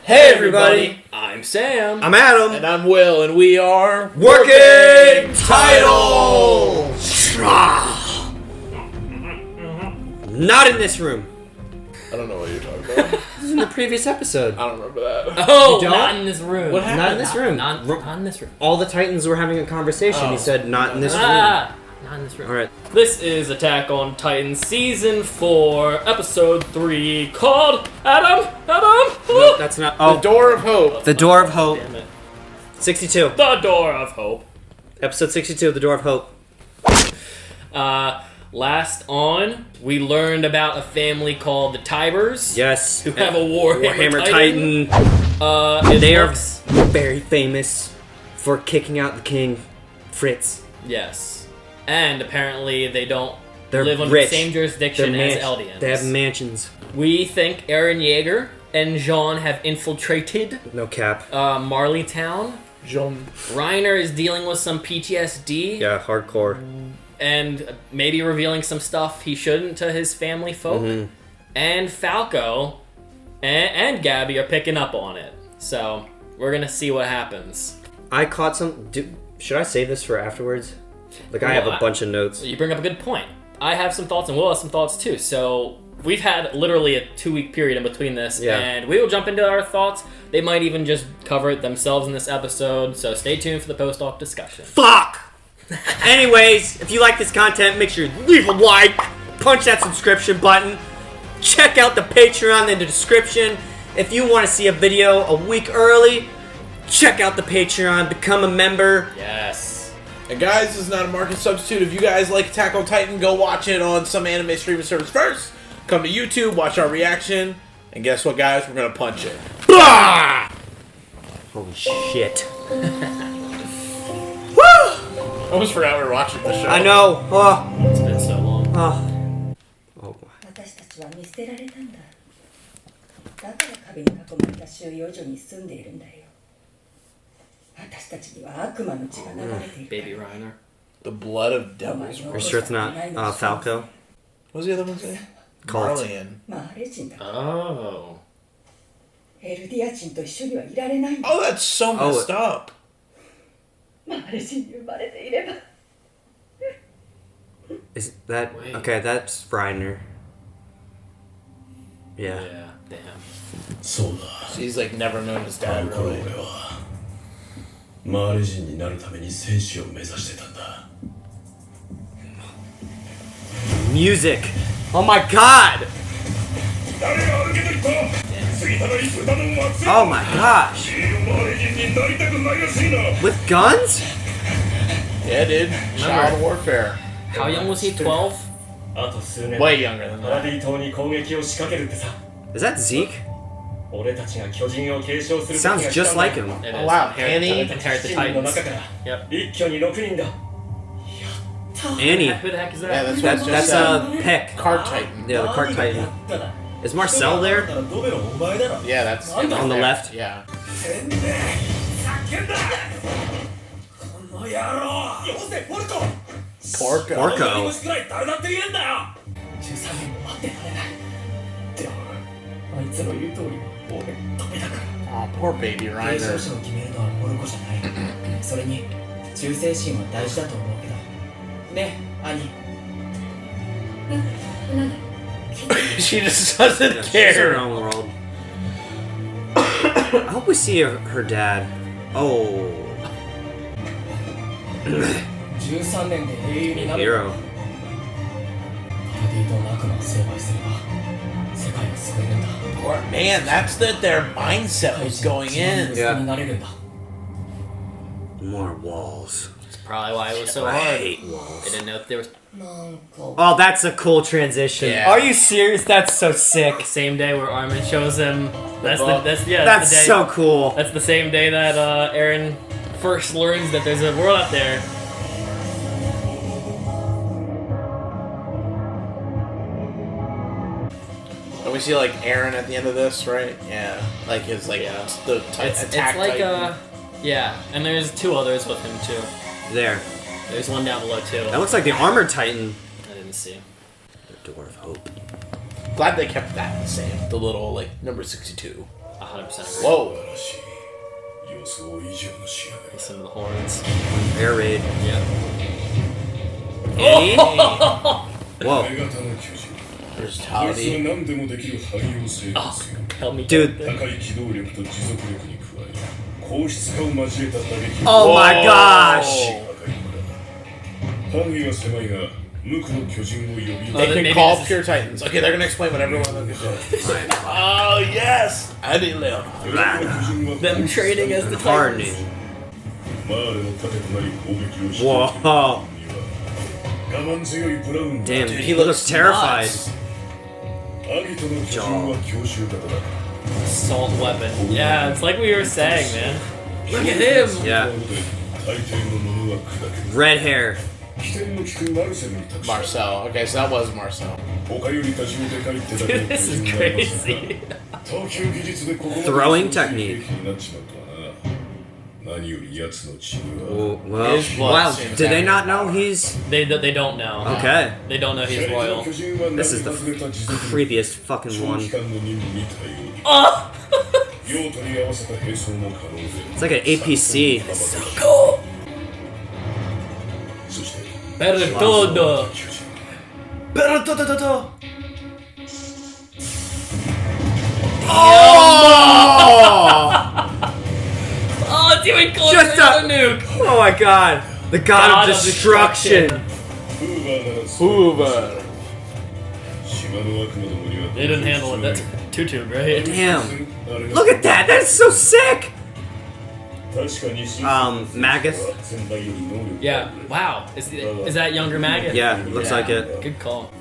Hey everybody, I'm Sam. I'm Adam. And I'm Will, and we are Working Title! Not in this room. I don't know what you're talking about. This is in the previous episode. I don't remember that. Oh, You don't? not in this room. What happened? Not in this room. Not in this room. All the Titans were having a conversation. Oh. He said, not in this room. Not in this room. Alright. This is Attack on Titan Season 4, Episode 3, called Adam. No, that's not. The Oh, Door of Hope. The Door of Hope. Damn it. 62. The Door of Hope. Episode 62 of The Door of Hope. Last on, we learned about a family called the Tybers. Yes. Who have a Warhammer Titan. It They are looks- very famous for kicking out the king, Fritz. Yes. And apparently they don't They're live under rich. the same jurisdiction as Eldians. They have mansions. We think Eren Yeager and Jean have infiltrated No cap. Marleytown. John. Reiner is dealing with some PTSD Yeah, hardcore. and maybe revealing some stuff he shouldn't to his family folk. Mm-hmm. And Falco and Gabby are picking up on it. So we're gonna see what happens. I caught some. Should I save this for afterwards? Like, I have a bunch of notes. You bring up a good point. I have some thoughts and Will has some thoughts too. So we've had literally a 2-week period in between this, Yeah. and we will jump into our thoughts. They might even just cover it themselves in this episode, so stay tuned for the post-op discussion. Fuck! Anyways, if you like this content, make sure you leave a like, punch that subscription button, check out the Patreon in the description. If you want to see a video a week early, check out the Patreon, become a member. Yes. And guys, this is not a market substitute. If you guys like Attack on Titan, go watch it on some anime streaming service first. Come to YouTube, watch our reaction, and guess what, guys? We're gonna punch it. Blah! Holy shit. Woo! I almost forgot we were watching the show. I know. Oh. It's been so long. Oh. Oh. 私たちは見捨てられたんだ。だから壁に囲まれた収容所に住んでいるんだよ。私たちには悪魔の血が流れている。 Baby Reiner. The blood of devils. Are you sure it's not Falco? What was the other one saying? Cult. Marlian. マーレ人だ。 Oh. エルディア人と一緒にはいられないんだ。 Oh, that's so messed up. マーレ人に生まれていれば。 Is that... Wait. Okay, that's Reiner. Yeah. Yeah, damn. So he's like never known his dad, really. マーレ人になるために戦士を目指してたんだ。 Music. Oh my god. Oh my gosh. With guns? Yeah, dude. Child warfare. How young was he? 12? あと数年 Way younger than パラ that. ディ島に攻撃を仕掛けるってさ。 Is that Zeke? 俺たちが巨人を継承する Sounds 時が来 just たんだ like him. It Oh, is. wow, Inherit Annie. the 7人の Titans. 中から Yep. 一挙に6人だ。 Annie. Who the heck is Yeah, that? that's what I just That's said. Peck. Card Titan. Yeah, the cart titan. Is Marcel there? Yeah, that's On the there. left? Yeah. Porco. Porco. 13年も待ってられないでもあいつの言う通り俺ダメだから Oh, poor baby 継承 Reiner. 者を決めるのはモルコじゃないそれに忠誠心は大事だと思うけどね兄 She just doesn't She's in her care. own world. I hope we see her dad. Oh. 13年で英雄になる Hero. パラディ島の悪魔を成敗すれば世界を救えるんだ Poor man, that's that their mindset was going in. 息子になれるんだ More walls. That's probably why it was so I hard. hate They walls. didn't know if there was Oh, that's a cool transition. Yeah. Are you serious? That's so sick. the same day where Armin shows him. That's book. that's That's the day, so cool. That's the same day that Eren first learns that there's a world out there. And we see like Aaron at the end of this, right? Yeah. Like his like Yeah. the It's attack like Titan. yeah, and there's 2 others with him too. There. There's one down below too. That looks like the armored titan. I didn't see. The Door of Hope. Glad they kept that the same. The little like number 62. 100% agree. Whoa. Listen to the horns. Air raid. Yeah. Hey. Whoa. Brutality. Oh, help me. Dude. get there. Oh my gosh. They can maybe call this is- pure titans. Okay, they're gonna explain what everyone of them can do. Oh yes, Eddie Leon. Them trading as the Pardon Titans. Whoa. Damn, Dude, he looks terrified. nuts. Assault weapon. Yeah, it's like we were saying, man. Look at him. Yeah. Red hair. Marcel. Okay, so that was Marcel. This is crazy. Throwing technique. Oh, well, His blood wow. seems Did they happy. not know he's... They don't know. Okay. They don't know he's royal. This is the creepiest fucking one. Oh! It's like an APC. Cool. Better todo. Oh, it's even closer Just to a- the nuke. Oh my god. The god of destruction. Hoover. They didn't handle it. That's Tutu, right? Damn. Look at that. That's so sick. Magus. Yeah. Wow. Is that younger Maggot? Yeah, looks like it. Good call.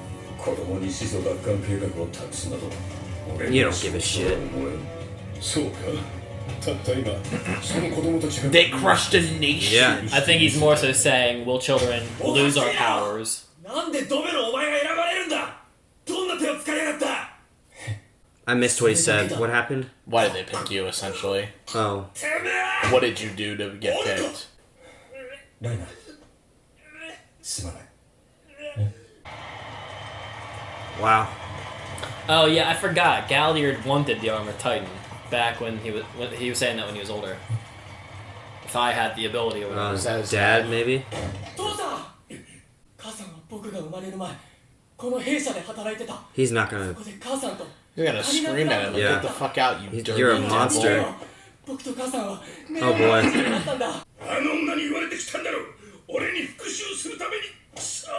You don't give a shit. They crushed a nation. Yeah. I think he's more so saying, will children lose our powers? I missed what he said. What happened? Why did they pick you, essentially? Oh. What did you do to get picked? Wow. Oh yeah, I forgot. Galliard wanted the armor Titan back when he was saying that when he was older. If I had the ability or whatever. Was that his Dad, maybe? 父さん母さんは僕が生まれる前この弊社で働いてた He's not gonna... ここで母さんと You're gonna scream at him like, Yeah. get the fuck out, you dirty You're a devil. monster. 僕と母さんは Oh boy. になったんだあの女に言われてきたんだろう俺に復讐するためにくそ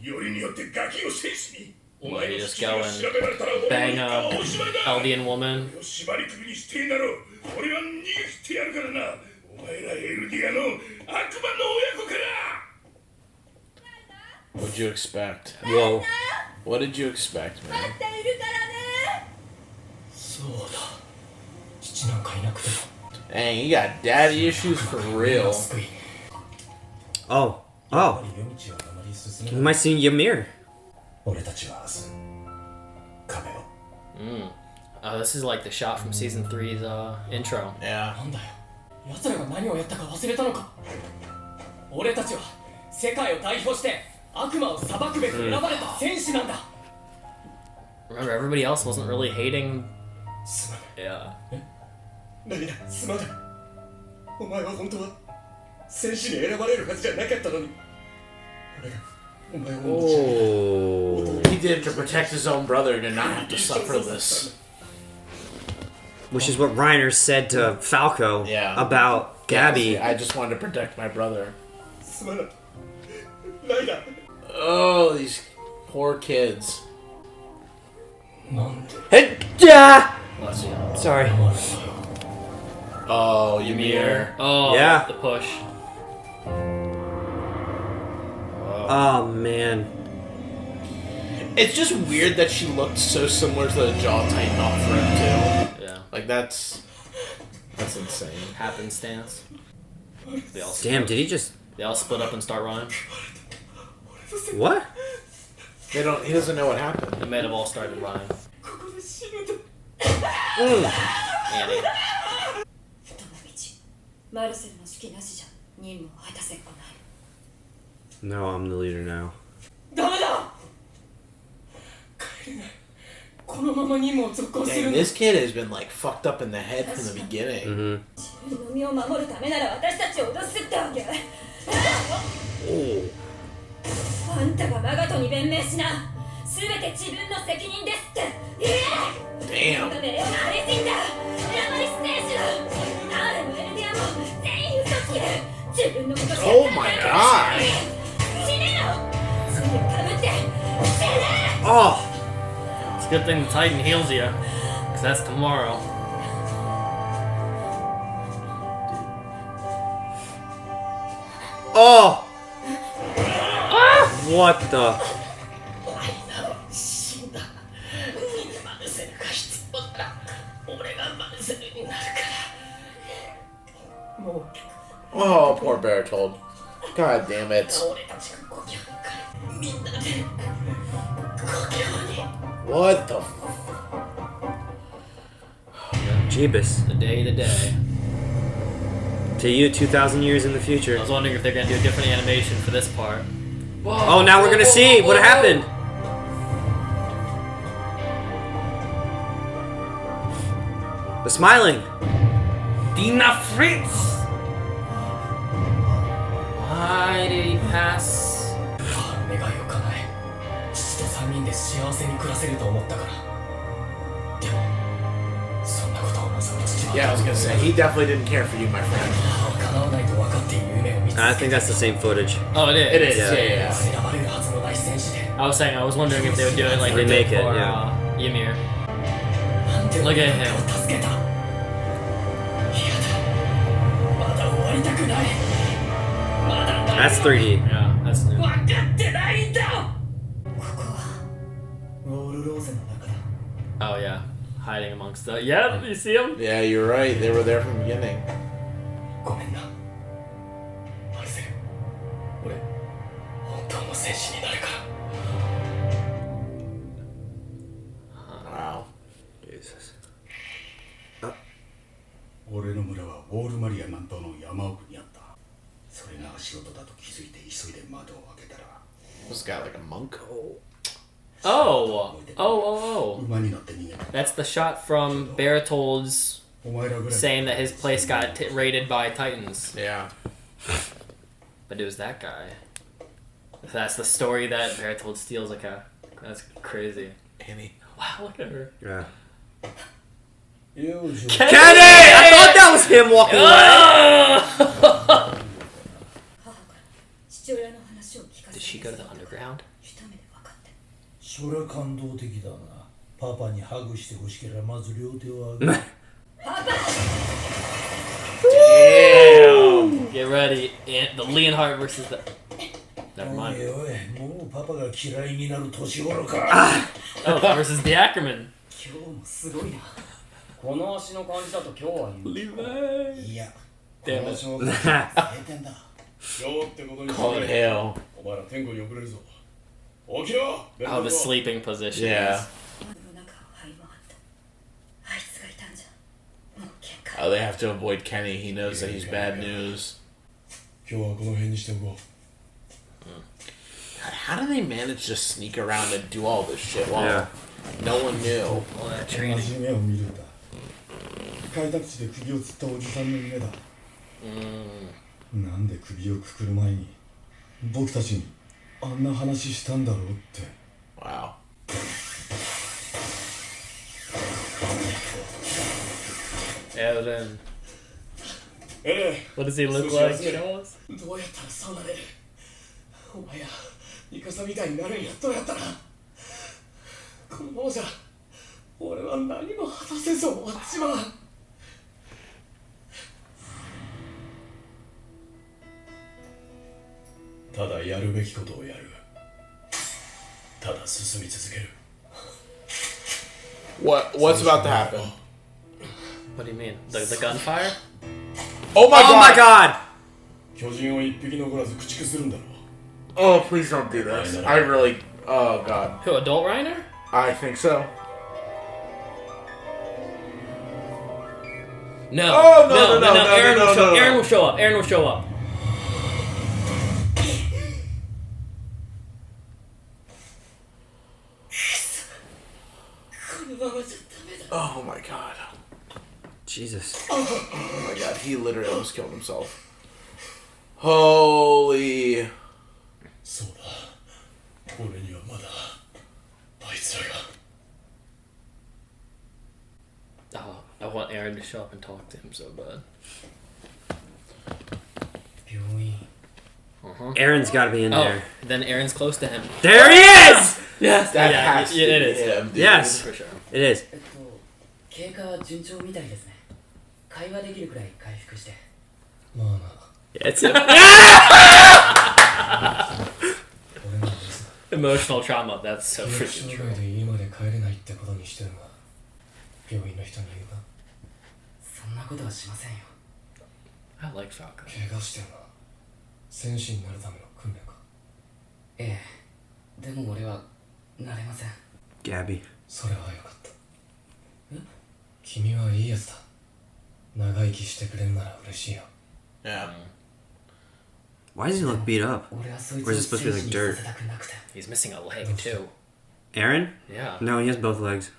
よりによってガキを戦士にお Will 前 he の just 父 go が and 調べられたら俺 bang の a 顔はおしまいだ Eldian woman? 縛り首にしてえんだろ俺は逃げ切ってやるからなお前らエルディアの悪魔の親子から What'd you expect? Whoa. What did you expect, man? そうだ父なんかいなくても Dang, you got daddy issues for real. 救い Oh. やっ Oh. ぱり夜道はあまり進 You めない might see Ymir. 俺たちは明日壁を Oh, this is like the shot from season 3's intro. Yeah. なんだよ奴らが何をやったか忘れたのか俺たちは世界を代表して悪魔を裁くべく選ばれた戦士なんだ Remember, everybody else wasn't really hating. すまない Yeah. 何だすまないお前は本当は戦士に選ばれるはずじゃなかったのに俺がお前を Oh. He did it to protect his own brother to not have to suffer this. Which is what Reiner said to Falco Yeah. about Gabby. I just wanted to protect my brother. すまないライダー Oh, these poor kids. なんで Hey, yeah. Bless you. Sorry. Oh, Ymir. Oh, Yeah. the push. Oh man. It's just weird that she looked so similar to the Jaw Titan off rip too. Yeah. Like that's insane. Happenstance. They all, Damn, did he just... they all split up and start running. What? He doesn't know what happened. They might have all started running. ここで死ぬんだ Annie. 人の道マルセルの指揮なしじゃ任務を果たせっこない No, I'm the leader now. ダメだ帰れないこのままにも続行する Dang, んだ this kid has been like fucked up in the head from the beginning. 自分の身を守るためなら私たちを脅すってわけ。あんたがマガトに弁明しな。全て自分の責任ですって言え。 Damn. 命令は激しいんだ。選ばれし選手だ。アーレもエルディアも全員嘘つきで自分のことしか Oh my god. 死ねよ。罪をかぶって死ね。 Oh. It's a good thing the Titan heals you, because that's tomorrow. Oh. What the? 死んだマルセルが必要だから俺がマルセルになるからもう Oh, poor Bertold. God damn it. 俺たちが故郷に帰るみんなで故郷に What the f- Jeebus. The day to day. To you, 2,000 years in the future. I was wondering if they're gonna do a different animation for this part. Oh, now we're gonna see what happened. The smiling. Dina Fritz! Why did he pass? 願いを叶え父と3人で幸せに暮らせると思ったからでもそんなことを望む父は Yeah, I was gonna say, he definitely didn't care for you, my friend. 叶わないと分かっている夢を見つけ I think that's the same footage. Oh, it is. It is, Yeah. yeah. 選ばれるはずのない戦士で I was saying, I was wondering if they would do it like they Remake did it, for yeah. Ymir. なんで Look 俺 at なん him. かを助けた嫌だまだ終わりたくないまだ That's 3D. Yeah, that's new. 分かってないんだここはウォールローゼの中だ Oh, yeah. Hiding amongst the. Yep, you see him? Yeah, you're right. They were there from the beginning. ごめんなマルセル俺本当の戦士になるから Wow. Jesus. 俺の村はウォールマリア南東の山奥にあった。それが足音だと気づいて急いで窓を開けたら This guy like a monk. Oh! Oh! 馬に乗って逃げた。 That's the shot from Bertold's お前らぐらい saying that his place got raided by Titans. Yeah. But it was that guy. That's the story that Bertold steals like a. That's crazy. Annie. Wow, look at her. Yeah. よいしょ Kenny! I thought that was him walking away. 母から父親の話を聞かせ Did て she go to the underground? 一目で分かってそれは感動的だな。パパにハグしてほしければまず両手を上げる。 Damn. Get ready. The Leonhardt versus the. Never おい mind. おい、もうパパが嫌いになる年頃か。 Oh, versus the Ackerman. 今日もすごいなこの足の感じだと今日は Levi. いや、 Damn この it. 勝負は晴天だ。今日ってことに Call it hell. お前ら天国に送れるぞ。起きろ Oh, the sleeping position. Yeah. の中を這い回ったあいつがいたんじゃもう喧嘩 Oh, they have to avoid Kenny. He knows that he's bad news. 今日はこの辺にしておこう。 How do they manage to sneak around and do all this shit while Yeah. no one knew? All that 同 training. じ夢を見るんだ。開拓地で首を吊ったおじさんの夢だ。なんで首をくくる前に僕たちにあんな話したんだろうって。 Wow. Evan. え What does he look So like? she has it. Show us. どうやったらそうなれるお前やイカサみたいになるんやどうやったらこのままじゃ俺は何も果たせず終わっちまうただやるべきことをやる。ただ進み続ける。 What's about to happen? What do you mean? The gunfire? Oh my Oh god! my god! 巨人を一匹残らず駆逐するんだろう。 Oh, please don't do this. I really. Oh god. Who, Adult Reiner? I think so. No. Oh, no. Aaron will show. No. Aaron will show up. Aaron will show up. Jesus. Oh my god, he literally almost killed himself. Holy. そうだ俺にはまだあいつらが Oh, I want Aaron to show up and talk to him so bad. 病院 Aaron's got to be in Oh, there. then Aaron's close to him. There he is! Yes, That yeah, has to it be is. him, dude. Yes, For sure. it is. 経過は順調みたいですね会話できるくらい回復してまあな It's him. 俺もです Emotional trauma. That's so 記憶 freaking 障 true. 害で家まで帰れないってことにしてるが病院の人に言うかそんなことはしませんよ I like Falco. 怪我してるな戦士になるための訓練かええでも俺はなれません Gabby. それはよかった君はいいやつだ長生きしてくれるなら嬉しいよ Yeah. Why does he look beat up? 俺はそいつ Or を is it supposed to be 戦士 like に dirt? させたくなくて He's missing a leg too. Aaron? Yeah. No, he has both legs.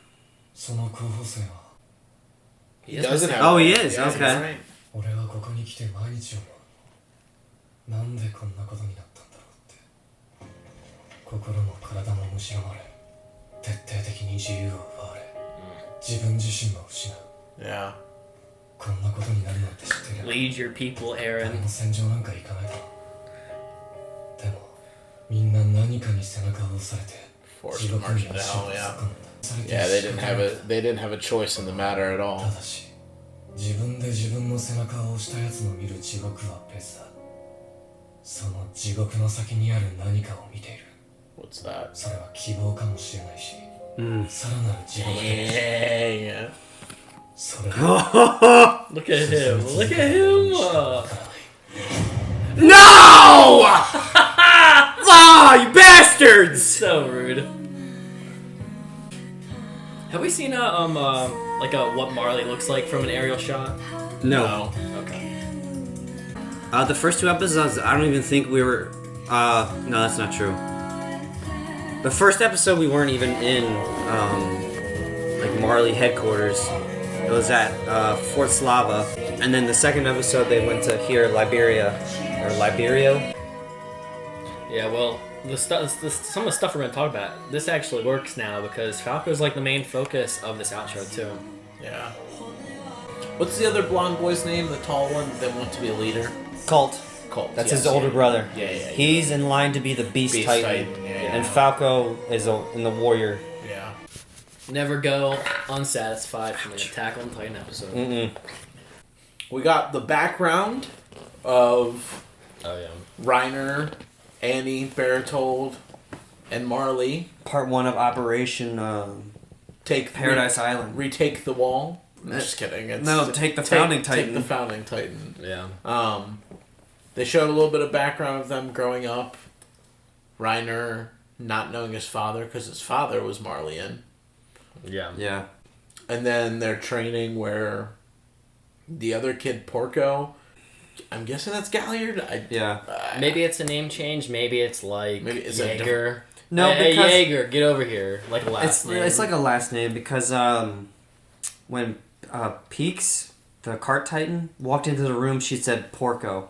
その候補生は He He doesn't have Oh, he one. is, Yeah, okay. that's right. 俺はここに来て毎日思うなんでこんなことになったんだろうって心も体も蝕まれ徹底的に自由を奪われ自分自身も失う Yeah. こんなことになるなんて知っていれば Lead your people, 誰 Aaron. も戦場なんか行かないだろうでもみんな何かに背中を押されて Forced 地 to 獄に march 足 down, を突っ yeah. 込んだされて Yeah, they 仕 didn't 方 have ない they didn't have a choice in the matter at all. ただし自分で自分の背中を押したやつの見る地獄は別だその地獄の先にある何かを見ている What's that? それは希望かもしれないし Mm. さらなる地獄で Yeah. それは Look at him. Look at him. わからない No! Oh, you bastards! So rude. Have we seen what Marley looks like from an aerial shot? No. Okay. The first two episodes, I don't even think we were. No, that's not true. The first episode, we weren't even in like Marley headquarters. It was at Fort Slava, and then the second episode, they went to here, Liberia, or Liberia. Yeah, well, some of the stuff we're going to talk about, this actually works now because Falco's like the main focus of this outro too. Yeah. What's the other blonde boy's name? The tall one that wants to be a leader? Colt. Colt. That's yes, his older yeah. brother. Yeah. He's in line to be the Beast, Beast Titan, Titan, yeah. and Falco is in the Warrior. Yeah. Never go unsatisfied from an Attack on Titan episode. Mm-mm. We got the background of Oh yeah. Reiner, Annie, Bertold, and Marley Part 1 of Operation take Paradise Island. retake the wall. I'm just kidding. It's Take the Founding Titan. Take the Founding Titan. Yeah. They showed a little bit of background of them growing up. Reiner not knowing his father because his father was Marleyan. Yeah. Yeah. And then their training where the other kid, Porco, I'm guessing that's Galliard? Yeah. Maybe it's a name change. Maybe it's like Maybe it's a Jaeger. No, hey, because Jaeger, get over here. Like a last name. it's like a last name because when Peaks, the cart titan, walked into the room, she said Porco.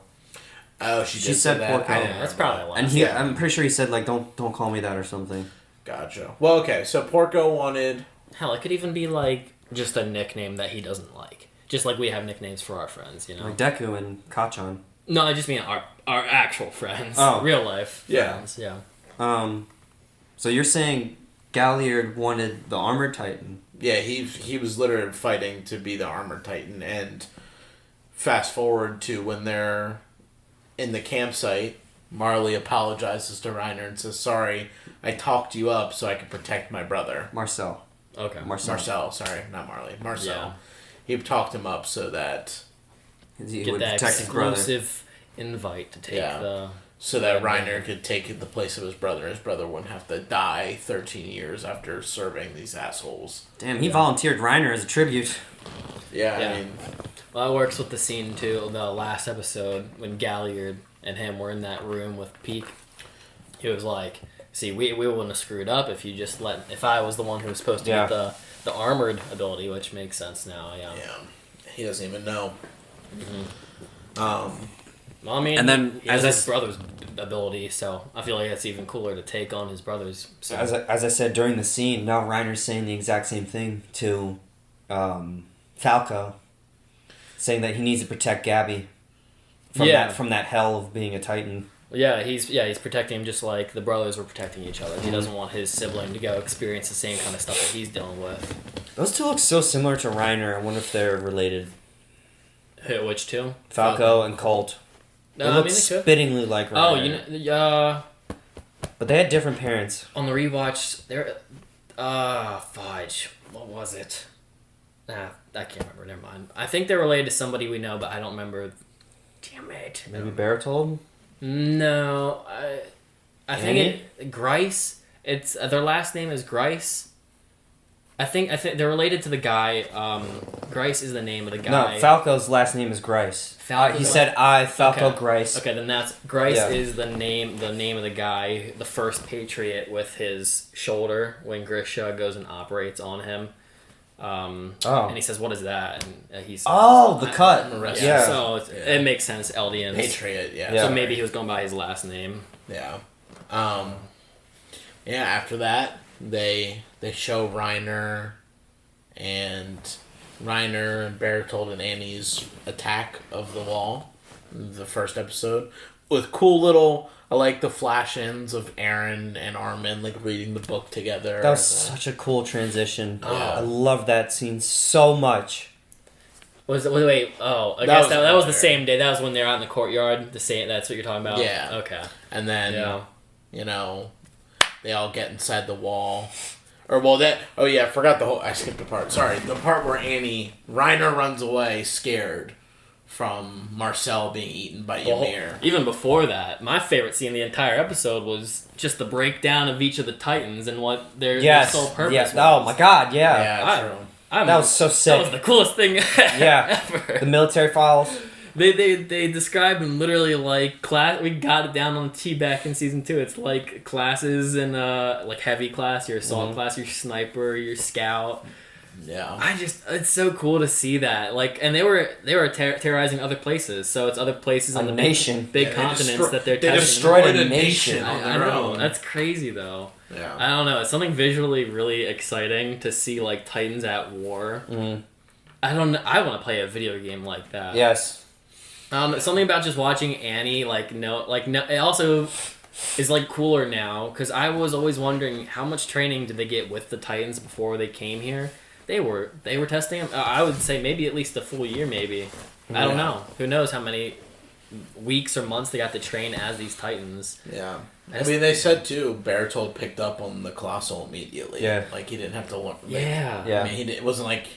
Oh, she She did said say that. Porco. I Yeah, didn't that's remember probably a And last. he, Yeah. I'm pretty sure he said like don't call me that or something. Gotcha. Well, okay, so Porco wanted... Hell, it could even be like just a nickname that he doesn't like. Just like we have nicknames for our friends, you know. Like Deku and Kachan. No, I just mean our actual friends. Oh. Real life Yeah. friends. Yeah. So you're saying Galliard wanted the armored titan? Yeah, he was literally fighting to be the Armored Titan, and fast forward to when they're in the campsite, Marley apologizes to Reiner and says, sorry, I talked you up so I could protect my brother. Marcel. Okay. Marcel, sorry, not Marley. Marcel. Yeah. He talked him up so that He Get would that protect his brother. exclusive invite to take Yeah. the. Reiner could take the place of his brother. His brother wouldn't have to die 13 years after serving these assholes. Damn, he volunteered Reiner as a tribute. Yeah, Yeah. I mean, Well, it works with the scene too. The last episode when Galliard and him were in that room with Peak. He was like, "See, we wouldn't have screwed up if you just if I was the one who was supposed to get the armored ability, which makes sense now." Yeah. yeah. he doesn't even know. Well, I mean, And then, he has as his brother's ability, so I feel like that's even cooler to take on his brother's. So. As I said during the scene, now Reiner's saying the exact same thing to Falco, saying that he needs to protect Gabby from that hell of being a Titan. Yeah, he's protecting him just like the brothers were protecting each other. He doesn't want his sibling to go experience the same kind of stuff that he's dealing with. Those two look so similar to Reiner. I wonder if they're related. Which two? Falco and Colt. They look spittingly like Reiner. Oh, you know, but they had different parents. on the rewatch, they're fudge. What was it? I can't remember. Never mind. I think they're related to somebody we know, but I don't remember. Damn it. Maybe Bertold? No, I think Grice. It's their last name is Grice. I think they're related to the guy. Grice is the name of the guy. No, Falco's last name is Grice. He said Falco Okay. Grice. Okay, then that's Grice Yeah. is the name of the guy, the first Patriot with his shoulder when Grisha goes and operates on him. And he says, "What is that?" And he says, the cut. Yeah. So it makes sense. Eldians. Patriot, Yeah. So maybe he was going by his last name. Yeah. After that, they show Reiner and Bertold and Annie's attack of the wall, the first episode, with cool little. I like the flash-ins of Aaron and Armin like reading the book together. That was such a cool transition. Yeah. I love that scene so much. I guess that was the same day. That was when they're out in the courtyard. That's what you're talking about. Yeah. Okay. And then they all get inside the wall. I forgot I skipped a part. Sorry, the part where Reiner runs away scared from Marcel being eaten by Ymir. Even before that, my favorite scene in the entire episode was just the breakdown of each of the Titans and what their sole purpose was. Oh my god, yeah. Yeah, true. That was so sick. That was the coolest thing ever. The military files. They describe them literally like class. We got it down on the T back in season 2. It's like classes and like heavy class, your assault class, your sniper, your scout. Yeah. It's so cool to see that. Like, and they were terrorizing other places. So it's other places on the nation, big continents that they're they testing. destroyed a nation. I know. That's crazy though. Yeah. I don't know. It's something visually really exciting to see like Titans at war. I don't know. I want to play a video game like that. Yes. Something about just watching Annie, it also is like cooler now because I was always wondering how much training did they get with the Titans before they came here. They were testing them. I would say maybe at least a full year, maybe. I don't know. Who knows how many weeks or months they got to train as these Titans. Yeah. I mean, they said too. Bertold picked up on the Colossal immediately. Yeah. Like he didn't have to learn. Yeah. I mean, it wasn't like.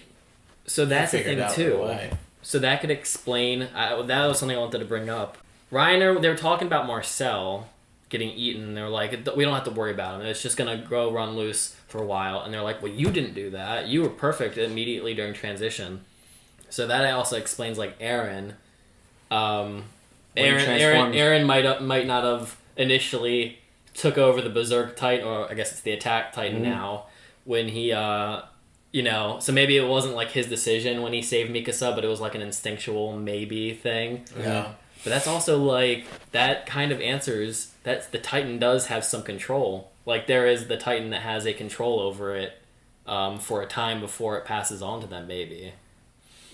So that's the figured thing out too. the way. So that could explain. That was something I wanted to bring up. Reiner, they were talking about Marcel getting eaten. They were like, we don't have to worry about him. It's just gonna run loose for a while. And they're like, well, you didn't do that. You were perfect immediately during transition. So that also explains like Aaron. Aaron might not have initially took over the Berserk Titan, or I guess it's the Attack Titan now. When he so maybe it wasn't like his decision when he saved Mikasa, but it was like an instinctual maybe thing. Yeah. But that's also like, that kind of answers that the Titan does have some control. Like there is the Titan that has a control over it for a time before it passes on to them, maybe.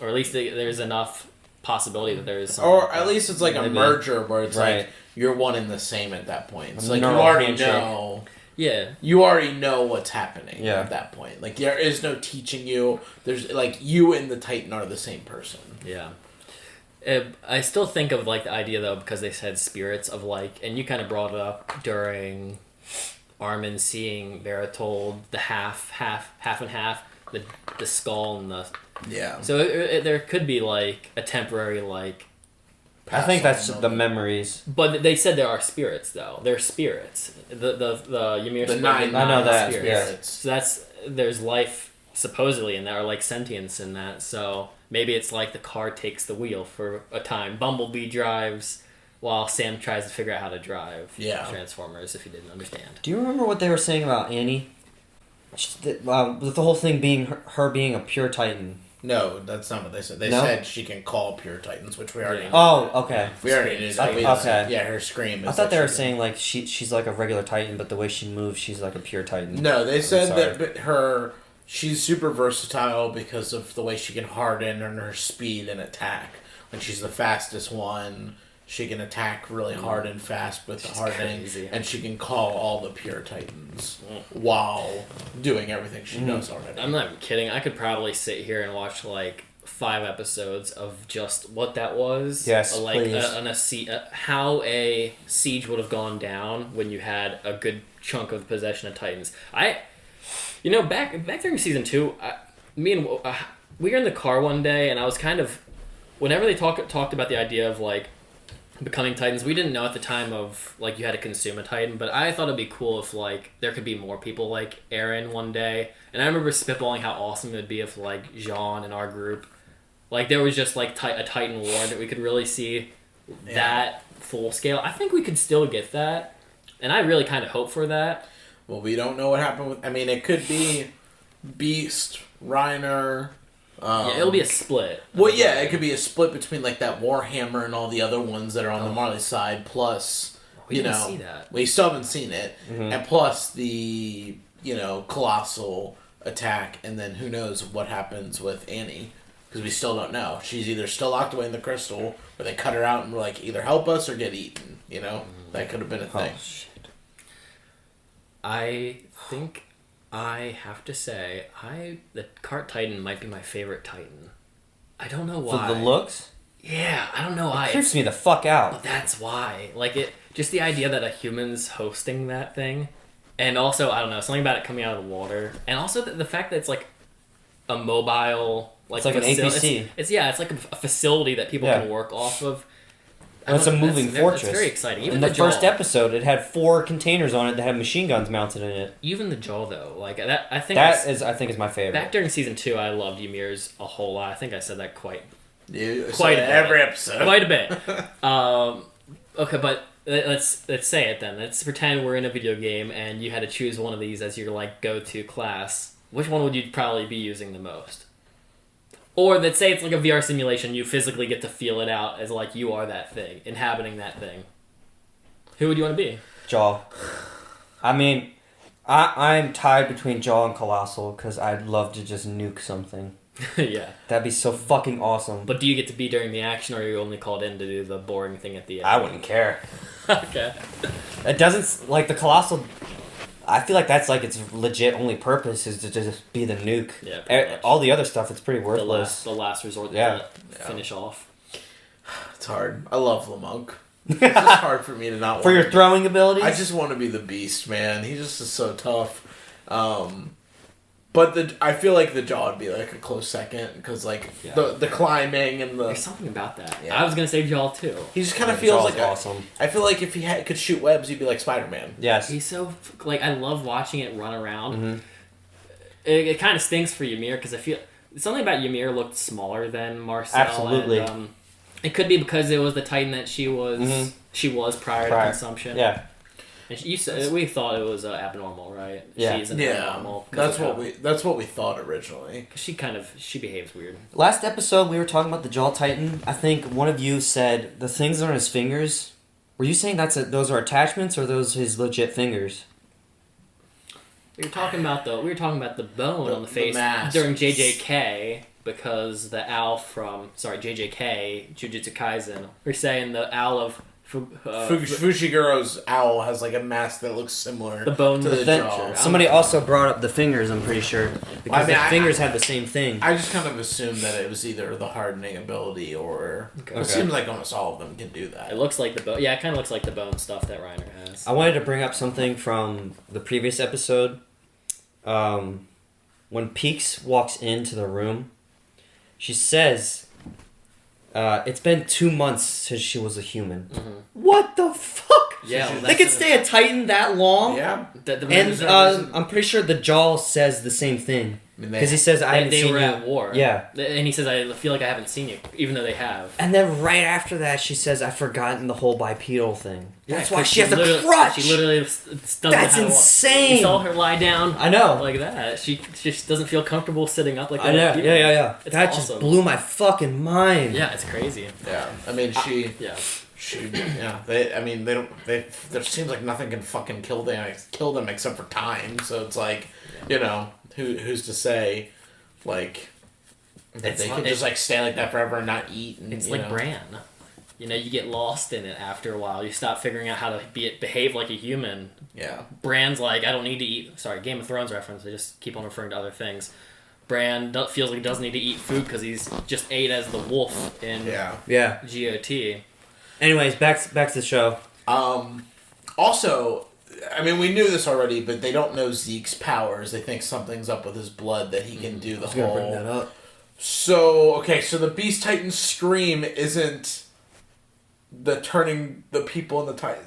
Or at least there's enough possibility that there is something. Or at least it's like a merger where it's like you're one and the same at that point. It's like you already know. Yeah. You already know what's happening Yeah. at that point. Like there is no teaching you. There's like you and the Titan are the same person. Yeah. I still think of like the idea though, because they said spirits of like, and you kind of brought it up during Armin seeing Bertold, the half and half, the skull and the. Yeah. So there could be like a temporary like. I think that's the memories. But they said there are spirits though. They're spirits. The Ymir The spirits. nine I know that, Spirits. yeah. So there's life supposedly in that, or like sentience in that. So maybe it's like the car takes the wheel for a time. Bumblebee drives while Sam tries to figure out how to drive. Yeah. Transformers, if you didn't understand. Do you remember what they were saying about Annie? With the whole thing being her being a pure Titan. No, that's not what they said. They No? said she can call pure titans, which we already knew. Oh, okay. We already knew that. Okay. Yeah, her scream. Is I thought they that were she saying like she's like a regular Titan, but the way she moves, she's like a pure Titan. No, they said sorry. that she's super versatile because of the way she can harden and her speed and attack. Like she's the fastest one. She can attack really hard and fast with the hardening, crazy. and she can call all the pure titans while doing everything she knows already. I'm not even kidding. I could probably sit here and watch like 5 episodes of just what that was. Yes, like please. how a siege would have gone down when you had a good chunk of possession of titans. Back during season 2, we were in the car one day, and I was kind of, whenever they talked about the idea of like becoming titans, we didn't know at the time of like you had to consume a titan, but I thought it'd be cool if like there could be more people like Aaron one day. And I remember spitballing how awesome it would be if like Jean in our group, like there was just like a titan war that we could really see that full scale. I think we could still get that, and I really kind of hope for that. Well, we don't know what happened with. I mean, it could be Beast, Reiner. Yeah, it'll be a split. Well, yeah, it could be a split between like that Warhammer and all the other ones that are on the Marley side. Plus, We didn't see that. we still haven't seen it, and plus the Colossal attack, and then who knows what happens with Annie, because we still don't know. She's either still locked away in the crystal, or they cut her out and were like either help us or get eaten. That could have been a thing. Oh, shit. I think I have to say, the Cart Titan might be my favorite Titan. I don't know why. For the looks? Yeah, I don't know why. It creeps me the fuck out. But that's why. Like just the idea that a human's hosting that thing, and also I don't know, something about it coming out of the water, and also the fact that it's like a mobile, like it's like an APC. It's like a facility that people can work off of. Well, it's a moving fortress. It's very exciting. Even in the first jaw. episode, it had 4 containers on it that had machine guns mounted in it. Even the jaw, though, like that, I think is my favorite. Back during season 2, I loved Ymir's a whole lot. I think I said that quite a bit. Every episode, quite a bit. Okay, but let's say it then. Let's pretend we're in a video game and you had to choose one of these as your like go-to class. Which one would you probably be using the most? Or let's say it's like a VR simulation, you physically get to feel it out as like you are that thing, inhabiting that thing. Who would you want to be? Jaw. I mean, I'm tied between Jaw and Colossal because I'd love to just nuke something. Yeah. That'd be so fucking awesome. But do you get to be during the action, or are you only called in to do the boring thing at the end? I wouldn't care. Okay. It doesn't, like, the Colossal... I feel like that's like its legit only purpose is to just be the nuke. Yeah, pretty much. All the other stuff, it's pretty worthless. The last resort Yeah. to finish off. It's hard. I love Lamunk. It's just hard for me to not. For your throwing abilities? I just want to be the Beast, man. He just is so tough. But I feel like the Jaw would be like a close second because the climbing and the. There's something about that. Yeah. I was gonna say Jaw too. He just kind of feels Jaw's like awesome. I feel like if he could shoot webs, he'd be like Spider-Man. Yes. He's so like I love watching it run around. Mm-hmm. It kind of stinks for Ymir because I feel something about Ymir looked smaller than Marcel. Absolutely. And, it could be because it was the Titan that she was. She was prior to consumption. Yeah. And we thought it was abnormal, right? Yeah. She's an abnormal. That's what we thought originally. She behaves weird. Last episode, we were talking about the Jaw Titan. I think one of you said the things on his fingers. Were you saying those are attachments or those his legit fingers? We were talking about the bone on the face mask. during JJK because the owl from JJK Jujutsu Kaisen. We're saying the owl of Fushiguro's owl has like a mask that looks similar. The bone to the jaw. Somebody also brought up the fingers, I'm pretty sure. Because the fingers had the same thing. I just kind of assumed that it was either the hardening ability or... It seems like almost all of them can do that. It looks like the bone. Yeah, it kind of looks like the bone stuff that Reiner has. I wanted to bring up something from the previous episode. When Peaks walks into the room, she says... it's been 2 months since she was a human. Mm-hmm. What the fuck? Yeah, they could stay a Titan that long? Yeah. And I'm pretty sure the Jaw says the same thing. I mean, Because he says, I haven't They seen were you. at war. Yeah. And he says, I feel like I haven't seen you, even though they have. And then right after that, she says, I've forgotten the whole bipedal thing. That's why 'cause she has a literally- crutch! She literally doesn't know That's how to walk. insane! You saw her lie down I know. like that. She just doesn't feel comfortable sitting up like I that. know. Yeah. It's That awesome. just blew my fucking mind. Yeah, it's crazy. Yeah, I mean, she, Yeah. there seems like nothing can fucking kill them except for time. So it's like, you know, who's to say, like, that It's they like- could just like stay like that forever and not eat. And, It's you like know. Bran. You know, you get lost in it after a while. You stop figuring out how to behave like a human. Yeah. Bran's like, I don't need to eat. Sorry, Game of Thrones reference. I just keep on referring to other things. Bran feels like he doesn't need to eat food because he's just ate as the wolf in Yeah. GOT. Anyways, back to the show. Also, I mean, we knew this already, but they don't know Zeke's powers. They think something's up with his blood that he can do the Gonna bring whole. that up. So the Beast Titan scream isn't the turning the people in the Titan.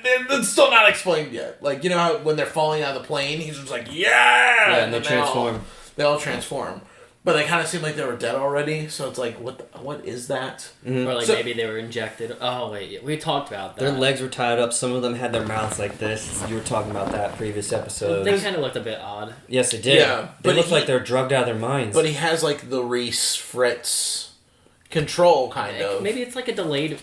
It's still not explained yet. Like, you know how when they're falling out of the plane, he's just like, yeah! And they transform. They all transform. But they kind of seem like they were dead already, so it's like, what is that? Mm-hmm. Or like So- maybe they were injected. Oh, wait. We talked about that. Their legs were tied up. Some of them had their mouths like this. You were talking about that previous episode. They kind of looked a bit odd. Yes, they did. Yeah, They but looked he- like they're drugged out of their minds. But he has, like, the Reese Fritz control, kind of. Maybe it's like a delayed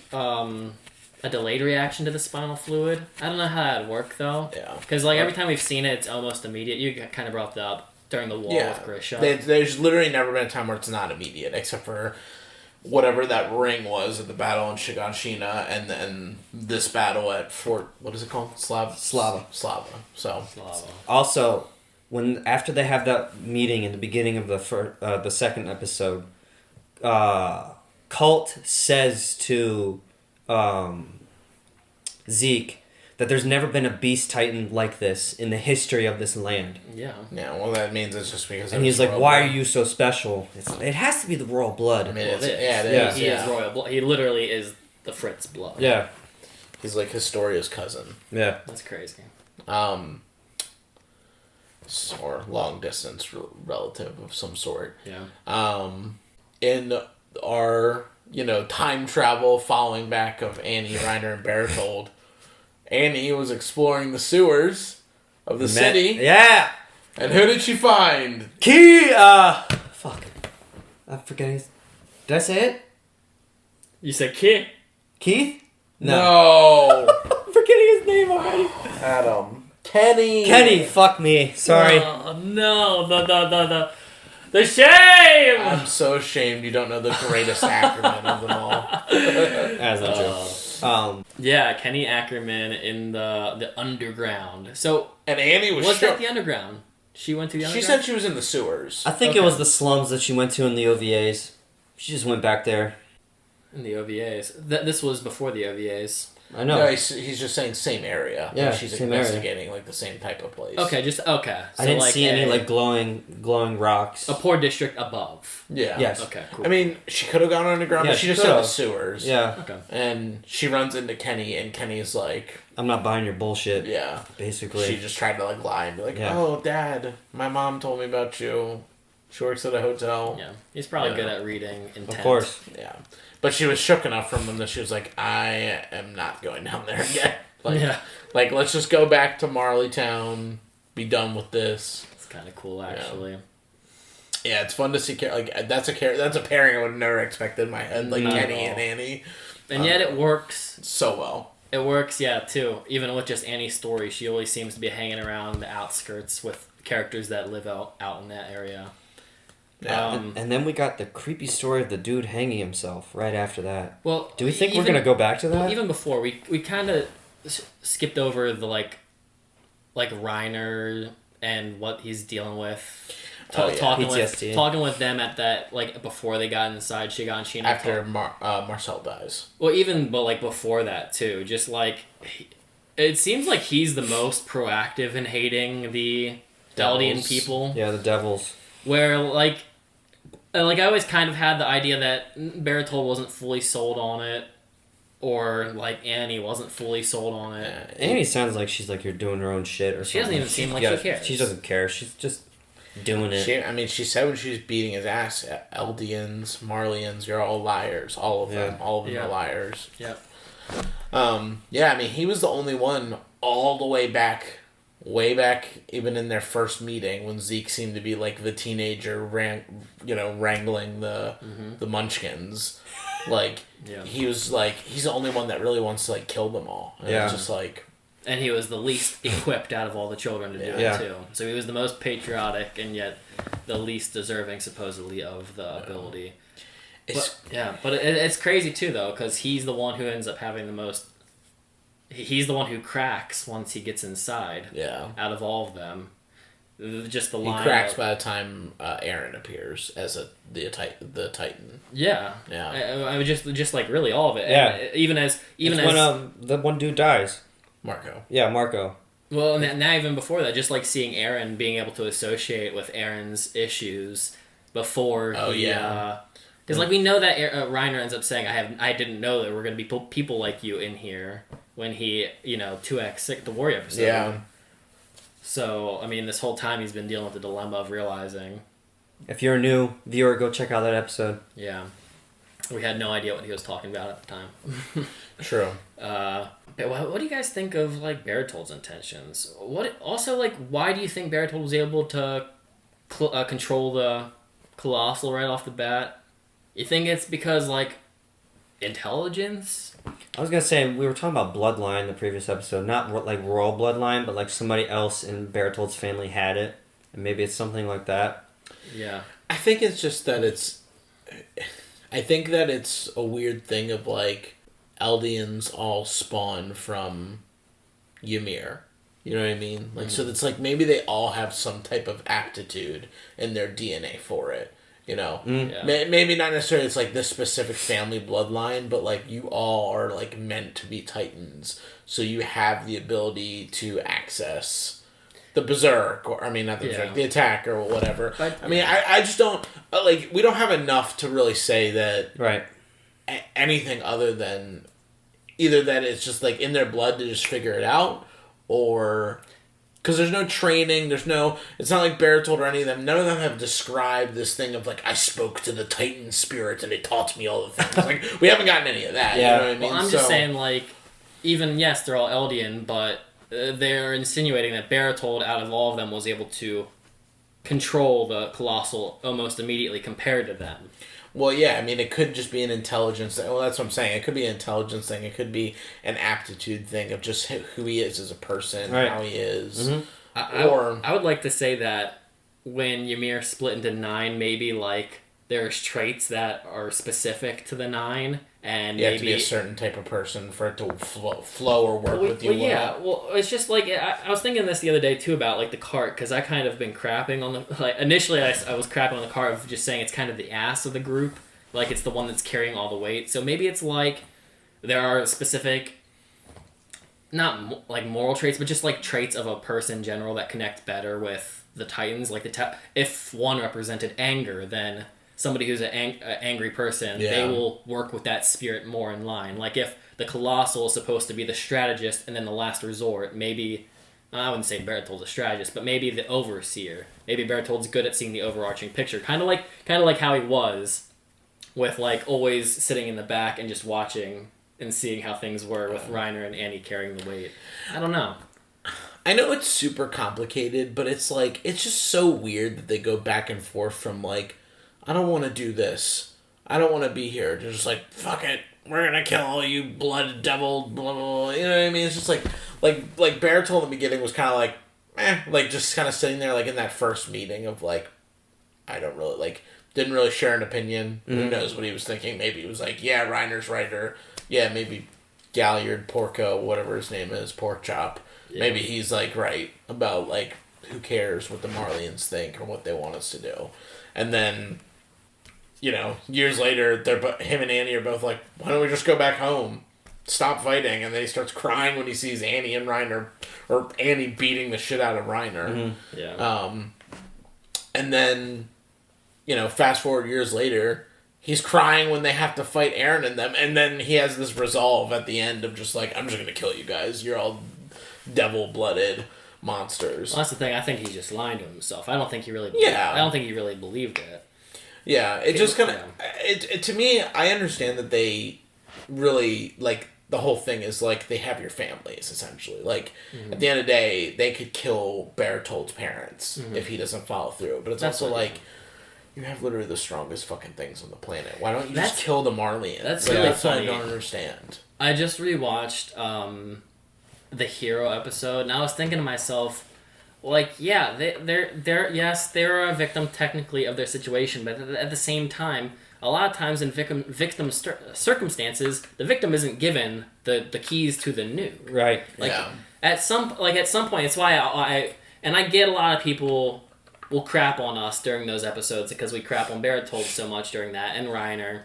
reaction to the spinal fluid. I don't know how that'd work though. Yeah. Because like every time we've seen it, it's almost immediate. You kind of brought that up during the wall with Grisha. There's literally never been a time where it's not immediate, except for whatever that ring was at the battle in Shiganshina, and then this battle at Fort, what is it called? Slava. So. Also, after they have that meeting in the beginning of the second episode, Colt says to Zeke that there's never been a Beast Titan like this in the history of this land. Yeah. Yeah, well, that means it's just because. And he's like, "Why are you so special?" It has to be the royal blood. I mean, Well, it is. it is. He is royal blood. He literally is the Fritz blood. Yeah. He's like Historia's cousin. Yeah. That's crazy. Or long distance relative of some sort. Yeah. In our, time travel following back of Annie, Reiner, and Berthold, Annie was exploring the sewers of the city. Yeah. And who did she find? Fuck. I'm forgetting. Did I say it? You said Kit. Keith? No. I'm forgetting his name already. Adam. Kenny. Fuck me. Sorry. Oh no! The shame. I'm so ashamed you don't know the greatest Ackerman of them all. That's not true. Yeah, Kenny Ackerman in the underground. So And Annie was that shook. the underground? She went to the She underground. said she was in the sewers. I think it was the slums that she went to in the OVAs. She just went back there. In the OVAs. This was before the OVAs. I know. No, he's just saying same area. Yeah, Like she's same area. investigating like the same type of place. Okay, okay. So I didn't like see any glowing rocks. a poor district above. Yeah. Yes. Okay, cool. I mean, she could have gone underground, Yeah, but she she just said the could've. sewers. Yeah. Okay. And she runs into Kenny, and Kenny's like, I'm not buying your bullshit. yeah. Basically. She just tried to like lie and be like, Yeah. "Oh, Dad, my mom told me about you. She works at a hotel." Yeah, he's probably Yeah. good at reading intent. Of course. Yeah. But she was shook enough from them that she was like, "I am not going down there again." Like, let's just go back to Marleytown. Be done with this. It's kind of cool, actually. Yeah, it's fun to see. That's a pairing I would have never expected in my head. Like Not at Kenny all. and Annie. And yet it works. So well. It works, yeah, too. Even with just Annie's story, she always seems to be hanging around the outskirts with characters that live out in that area. Yeah. And then we got the creepy story of the dude hanging himself right after that. Well, Do we think we're going to go back to that? Even before, we kind of skipped over the, like Reiner and what he's dealing with. Talking with them at that, like, before they got inside Shiganshina. After Marcel dies. Well, but, like, before that, too. Just, like, it seems like he's the most proactive in hating the Eldian people. Yeah, the devils. Where, like, I always kind of had the idea that Berthold wasn't fully sold on it. Or, like, Annie wasn't fully sold on it. Annie sounds like she's like you're doing her own shit or something. She doesn't even seem like she cares. She doesn't care. She's just... doing it. She said when she was beating his ass, Eldians, Marlians, you're all liars. All of them. All of them are liars. Yep. He was the only one all the way back, even in their first meeting when Zeke seemed to be like the teenager, wrangling the Munchkins. Like, he was like, he's the only one that really wants to like kill them all. And it's just like. And he was the least equipped out of all the children to do it too. So he was the most patriotic and yet the least deserving, supposedly, of the ability. But it's crazy too, though, because he's the one who ends up having the most. He's the one who cracks once he gets inside. Yeah. Out of all of them, just the line. He cracks by the time Aaron appears as the Titan. Yeah. Yeah. I mean, just like really all of it. Yeah. And even as when the one dude dies. Marco. Yeah, Marco. Well, now even before that, just like seeing Aaron being able to associate with Aaron's issues before because like we know that Reiner ends up saying, I didn't know there were going to be people like you in here when he 2X the Warrior episode. Yeah. So I mean, this whole time he's been dealing with the dilemma of realizing. If you're a new viewer, go check out that episode. Yeah. We had no idea what he was talking about at the time. True. What do you guys think of like Berthold's intentions? Why do you think Berthold was able to control the Colossal right off the bat? You think it's because like intelligence? I was gonna say we were talking about bloodline in the previous episode, not like royal bloodline, but like somebody else in Berthold's family had it, and maybe it's something like that. Yeah, I think it's just that I think that it's a weird thing of like Eldians all spawn from Ymir. You know what I mean? Like, so it's like maybe they all have some type of aptitude in their DNA for it. You know, maybe not necessarily it's like this specific family bloodline, but like you all are like meant to be Titans, so you have the ability to access the berserk, or not the berserk, the attack or whatever. But, I just don't like. We don't have enough to really say that anything other than either that it's just like in their blood to just figure it out, or. Because there's no training, it's not like Berthold or any of them. None of them have described this thing of like, I spoke to the Titan spirit and it taught me all the things. Like, we haven't gotten any of that. Yeah. You know what I mean? Well, I'm just saying, like, even, yes, they're all Eldian, but they're insinuating that Berthold, out of all of them, was able to control the Colossal almost immediately compared to them. Well, yeah, it could just be an intelligence thing. Well, that's what I'm saying. It could be an intelligence thing. It could be an aptitude thing of just who he is as a person, how he is. Mm-hmm. I would like to say that when Ymir split into 9, maybe, like, there's traits that are specific to the 9, and you have to be a certain type of person for it to flow or work with you. It's just like I was thinking this the other day too about like the cart, because I kind of been crapping on the initially I was crapping on the cart of just saying it's kind of the ass of the group, like it's the one that's carrying all the weight. So maybe it's like there are specific, not like moral traits, but just like traits of a person in general that connect better with the Titans. Like if one represented anger, then somebody who's an angry person, they will work with that spirit more in line. Like if the Colossal is supposed to be the strategist and then the last resort, maybe, I wouldn't say Berthold's a strategist, but maybe the overseer. Maybe Berthold's good at seeing the overarching picture. Kind of like how he was with like always sitting in the back and just watching and seeing how things were with Reiner and Annie carrying the weight. I don't know. I know it's super complicated, but it's like, it's just so weird that they go back and forth from like, I don't want to do this. I don't want to be here. They're just like, fuck it. We're going to kill all you blood devil, blah, blah, blah. You know what I mean? It's just like Berthold in the beginning was kind of like, like just kind of sitting there like in that first meeting of like, I don't really, like, didn't really share an opinion. Mm-hmm. Who knows what he was thinking? Maybe he was like, yeah, Reiner's right, or yeah, maybe Galliard, Porco, whatever his name is, Pork Chop. Yeah. Maybe he's like right about like, who cares what the Marlians think or what they want us to do. And then, years later, him and Annie are both like, why don't we just go back home? Stop fighting. And then he starts crying when he sees Annie and Reiner, or Annie beating the shit out of Reiner. Mm-hmm. Yeah. And then, fast forward years later, he's crying when they have to fight Aaron and them. And then he has this resolve at the end of just like, I'm just going to kill you guys. You're all devil-blooded. monsters. Well, that's the thing. I think he's just lying to himself. I don't think he really. Yeah. I don't think he really believed it. Yeah, it just kind of... It to me, I understand that they really, like, the whole thing is, like, they have your families, essentially. Like, at the end of the day, they could kill Berthold's parents if he doesn't follow through. But it's That's also, what- like, you have literally the strongest fucking things on the planet. Why don't you That's- just kill the Marleyan? that's Like, really that's what I funny. don't understand. I just rewatched the Hero episode, and I was thinking to myself, like, yeah, they're a victim technically of their situation, but at the same time, a lot of times in victim circumstances, the victim isn't given the keys to the nuke. Right. Like Yeah. at some point, it's why I get a lot of people will crap on us during those episodes because we crap on Berthold so much during that, and Reiner,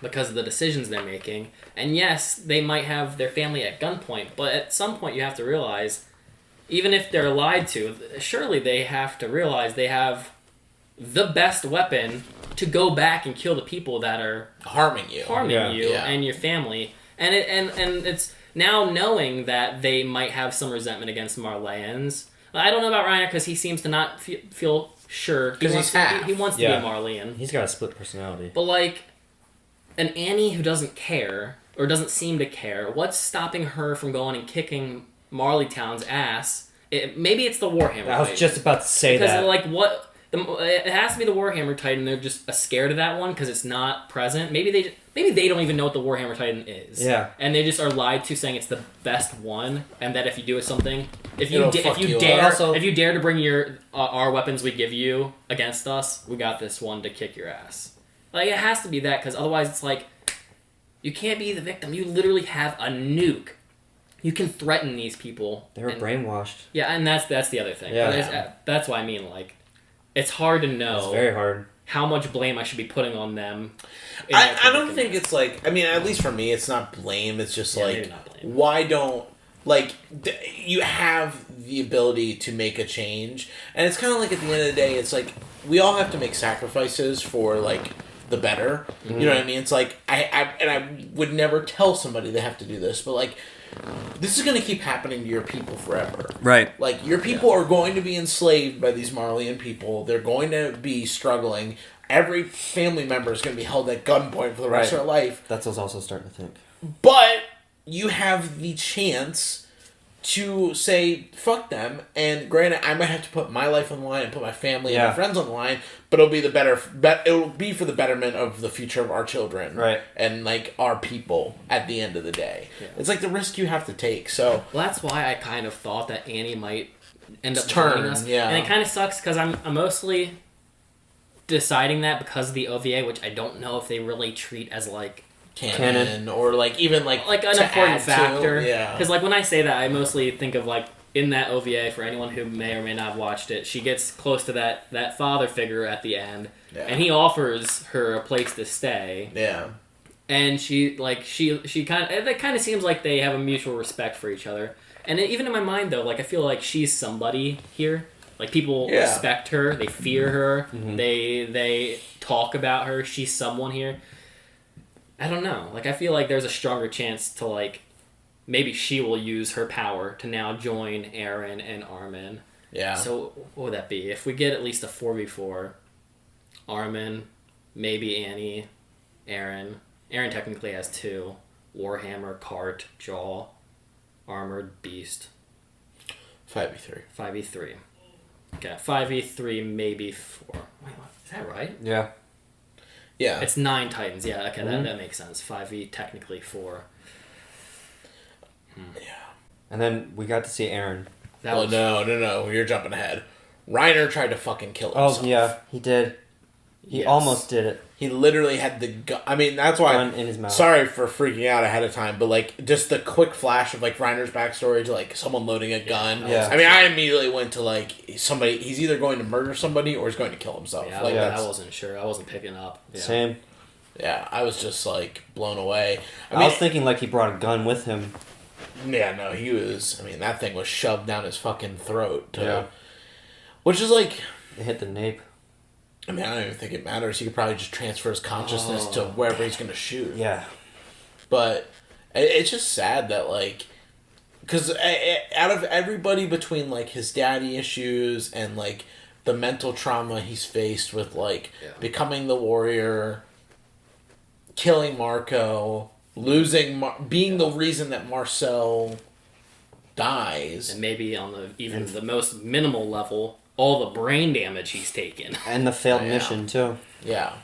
because of the decisions they're making. And yes, they might have their family at gunpoint, but at some point you have to realize, even if they're lied to, surely they have to realize they have the best weapon to go back and kill the people that are Harming you. you Yeah. and your family. And it's now knowing that they might have some resentment against Marleyans. I don't know about Reiner because he seems to not feel sure. He 'Cause wants he's half. he wants to Yeah. be a Marleyan. He's got a split personality. But like an Annie who doesn't care or doesn't seem to care, what's stopping her from going and kicking Marleytown's ass? Maybe it's the Warhammer. I was Titan. just about to say because that. like what it has to be the Warhammer Titan. They're just scared of that one because it's not present. Maybe they don't even know what the Warhammer Titan is. Yeah. And they just are lied to, saying it's the best one, and that if you do something, if It'll you fuck you dare up. Also- if you dare to bring your our weapons we give you against us, we got this one to kick your ass. Like it has to be that, because otherwise it's like you can't be the victim. You literally have a nuke. You can threaten these people. They were and- brainwashed. Yeah, and that's the other thing. Yeah. That's why I mean, like, it's hard to know It's very hard. how much blame I should be putting on them. in I that don't predicament. think it's like, I mean, at least for me, it's not blame. It's just Yeah, like, maybe not blame. why don't, like, you have the ability to make a change. And it's kind of like at the end of the day, it's like, we all have to make sacrifices for, like, the better. You know what I mean? It's like, I would never tell somebody they have to do this, but, like, this is going to keep happening to your people forever. Right. Like, your people are going to be enslaved by these Marleyan people. They're going to be struggling. Every family member is going to be held at gunpoint for the rest of their life. That's what I was also starting to think. But you have the chance to say, fuck them. And granted, I might have to put my life on the line and put my family and my friends on the line, but it'll be it'll be for the betterment of the future of our children. Right. And, like, our people at the end of the day. Yeah. It's like the risk you have to take. So, Well, that's why I kind of thought that Annie might end up Turn, joining us. yeah. And it kind of sucks because I'm mostly deciding that because of the OVA, which I don't know if they really treat as, like, canon. Or, like, even, like an to important add to. factor. Yeah. Because, like, when I say that, I mostly think of, like, in that OVA, for anyone who may or may not have watched it, she gets close to that father figure at the end, Yeah. and he offers her a place to stay. Yeah. And she kind of, it kind of seems like they have a mutual respect for each other. And even in my mind, though, like, I feel like she's somebody here. Like, people respect her, they fear her, they talk about her, she's someone here. I don't know. Like, I feel like there's a stronger chance to, like, maybe she will use her power to now join Aaron and Armin. Yeah. So, what would that be? If we get at least a 4v4, Armin, maybe Annie, Aaron. Aaron technically has 2. Warhammer, Cart, Jaw, Armored Beast. 5v3. 5v3. Okay, 5v3, maybe 4. Wait, what? Is that right? Yeah. Yeah. It's 9 Titans. Yeah, okay, that makes sense. 5v, technically 4. And then we got to see Aaron. That Oh, was, no. You're jumping ahead. Reiner tried to fucking kill himself. Oh, yeah. He did. He Yes. almost did it. He literally had the gun. I mean, that's why. Gun in his mouth. Sorry for freaking out ahead of time, but, like, just the quick flash of, like, Reiner's backstory to, like, someone loading a gun. Yeah. I mean, I immediately went to, like, somebody. He's either going to murder somebody or he's going to kill himself. Yeah, Like, I that's, wasn't sure. I wasn't picking up. Yeah. Same. yeah, I was just, like, blown away. I was thinking like he brought a gun with him. Yeah, no, he was. I mean, that thing was shoved down his fucking throat. Yeah. Which is like. It hit the nape. I mean, I don't even think it matters. He could probably just transfer his consciousness to wherever he's going to shoot. Yeah. But it's just sad that, like, because out of everybody between like his daddy issues and like the mental trauma he's faced with like becoming the warrior, killing Marco, losing being the reason that Marcel dies, and maybe on the most minimal level, all the brain damage he's taken, and the failed mission too. Yeah.